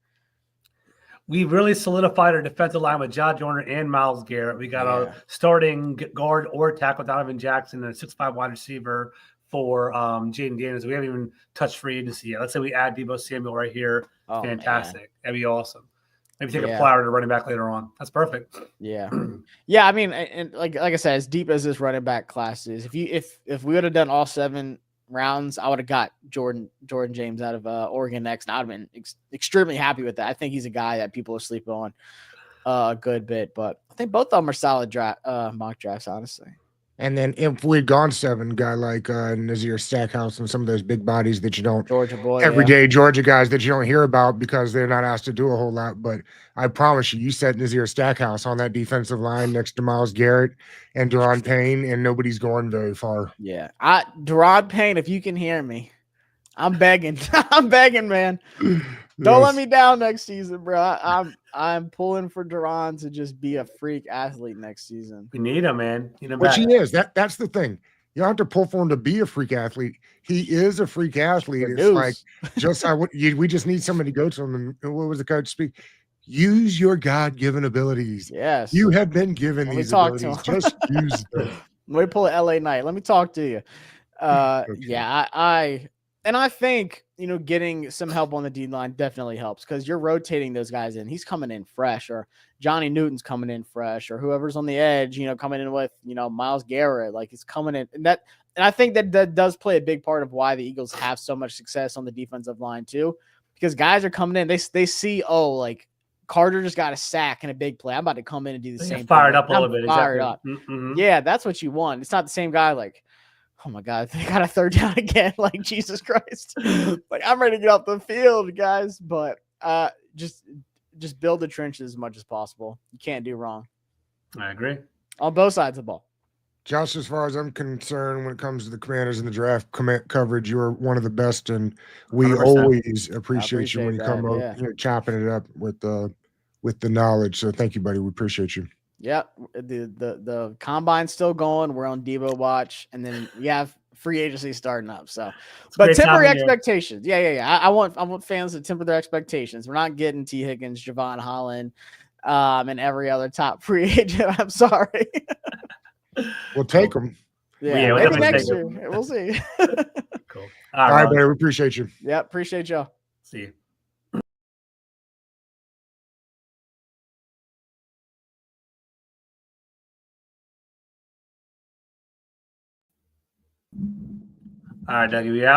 We really solidified our defensive line with Ja Joyner and Myles Garrett. We got a starting guard or tackle Donovan Jackson and a 6'5" wide receiver for Jaden Daniels. We haven't even touched free agency yet. Let's say we add Deebo Samuel right here. Oh, fantastic. Man. That'd be awesome. Maybe take a flyer to running back later on. That's perfect. Yeah. Yeah, I mean, and like I said, as deep as this running back class is, if we would have done all 7 rounds, I would have got Jordan James out of Oregon next, and I'd have been extremely happy with that. I think he's a guy that people are sleeping on a good bit, but I think both of them are solid mock drafts, honestly. And then if we'd gone 7, guy like Nazir Stackhouse and some of those big bodies that you don't Georgia boy, everyday Georgia guys that you don't hear about because they're not asked to do a whole lot. But I promise you, you set Nazir Stackhouse on that defensive line next to Miles Garrett and Deron Payne, and nobody's going very far. Yeah. Deron Payne, if you can hear me, I'm begging. I'm begging, man. Don't let Yes. me down next season, bro. I'm pulling for Deron to just be a freak athlete next season. We need him, man. Need him Which back. he is. That's the thing. You don't have to pull for him to be a freak athlete. He is a freak athlete. It's like just we just need somebody to go to him. And what was the coach speak? Use your God-given abilities. Yes. You have been given Let these me talk abilities. to him. Just use them. Let me pull an LA Knight. Let me talk to you. Okay. Yeah, I think, getting some help on the D line definitely helps because you're rotating those guys in. He's coming in fresh, or Johnny Newton's coming in fresh, or whoever's on the edge, coming in with, Miles Garrett, like he's coming in. And I think that does play a big part of why the Eagles have so much success on the defensive line too, because guys are coming in. They see, like Carter just got a sack and a big play. I'm about to come in and do the same. Fired thing. up a little bit. Fired Exactly. up. Mm-hmm. Yeah, that's what you want. It's not the same guy like, oh my God, they got a 3rd down again. Like, Jesus Christ. Like, I'm ready to get off the field, guys. But just build the trenches as much as possible. You can't do wrong. I agree. On both sides of the ball. Josh, as far as I'm concerned, when it comes to the Commanders and the draft coverage, you're one of the best, and we 100%. always appreciate you when you that, come yeah. up, chopping it up with the knowledge. So thank you, buddy. We appreciate you. Yeah, the combine's still going. We're on Debo watch, and then we have free agency starting up. So, but temper your expectations. Yeah. I want fans to temper their expectations. We're not getting T. Higgins, Javon Holland, and every other top free agent. I'm sorry. We'll take them. Yeah, maybe next year. We'll see. Cool. All right, buddy. We appreciate you. Yeah, appreciate y'all. See you. All right, Dougie, we out.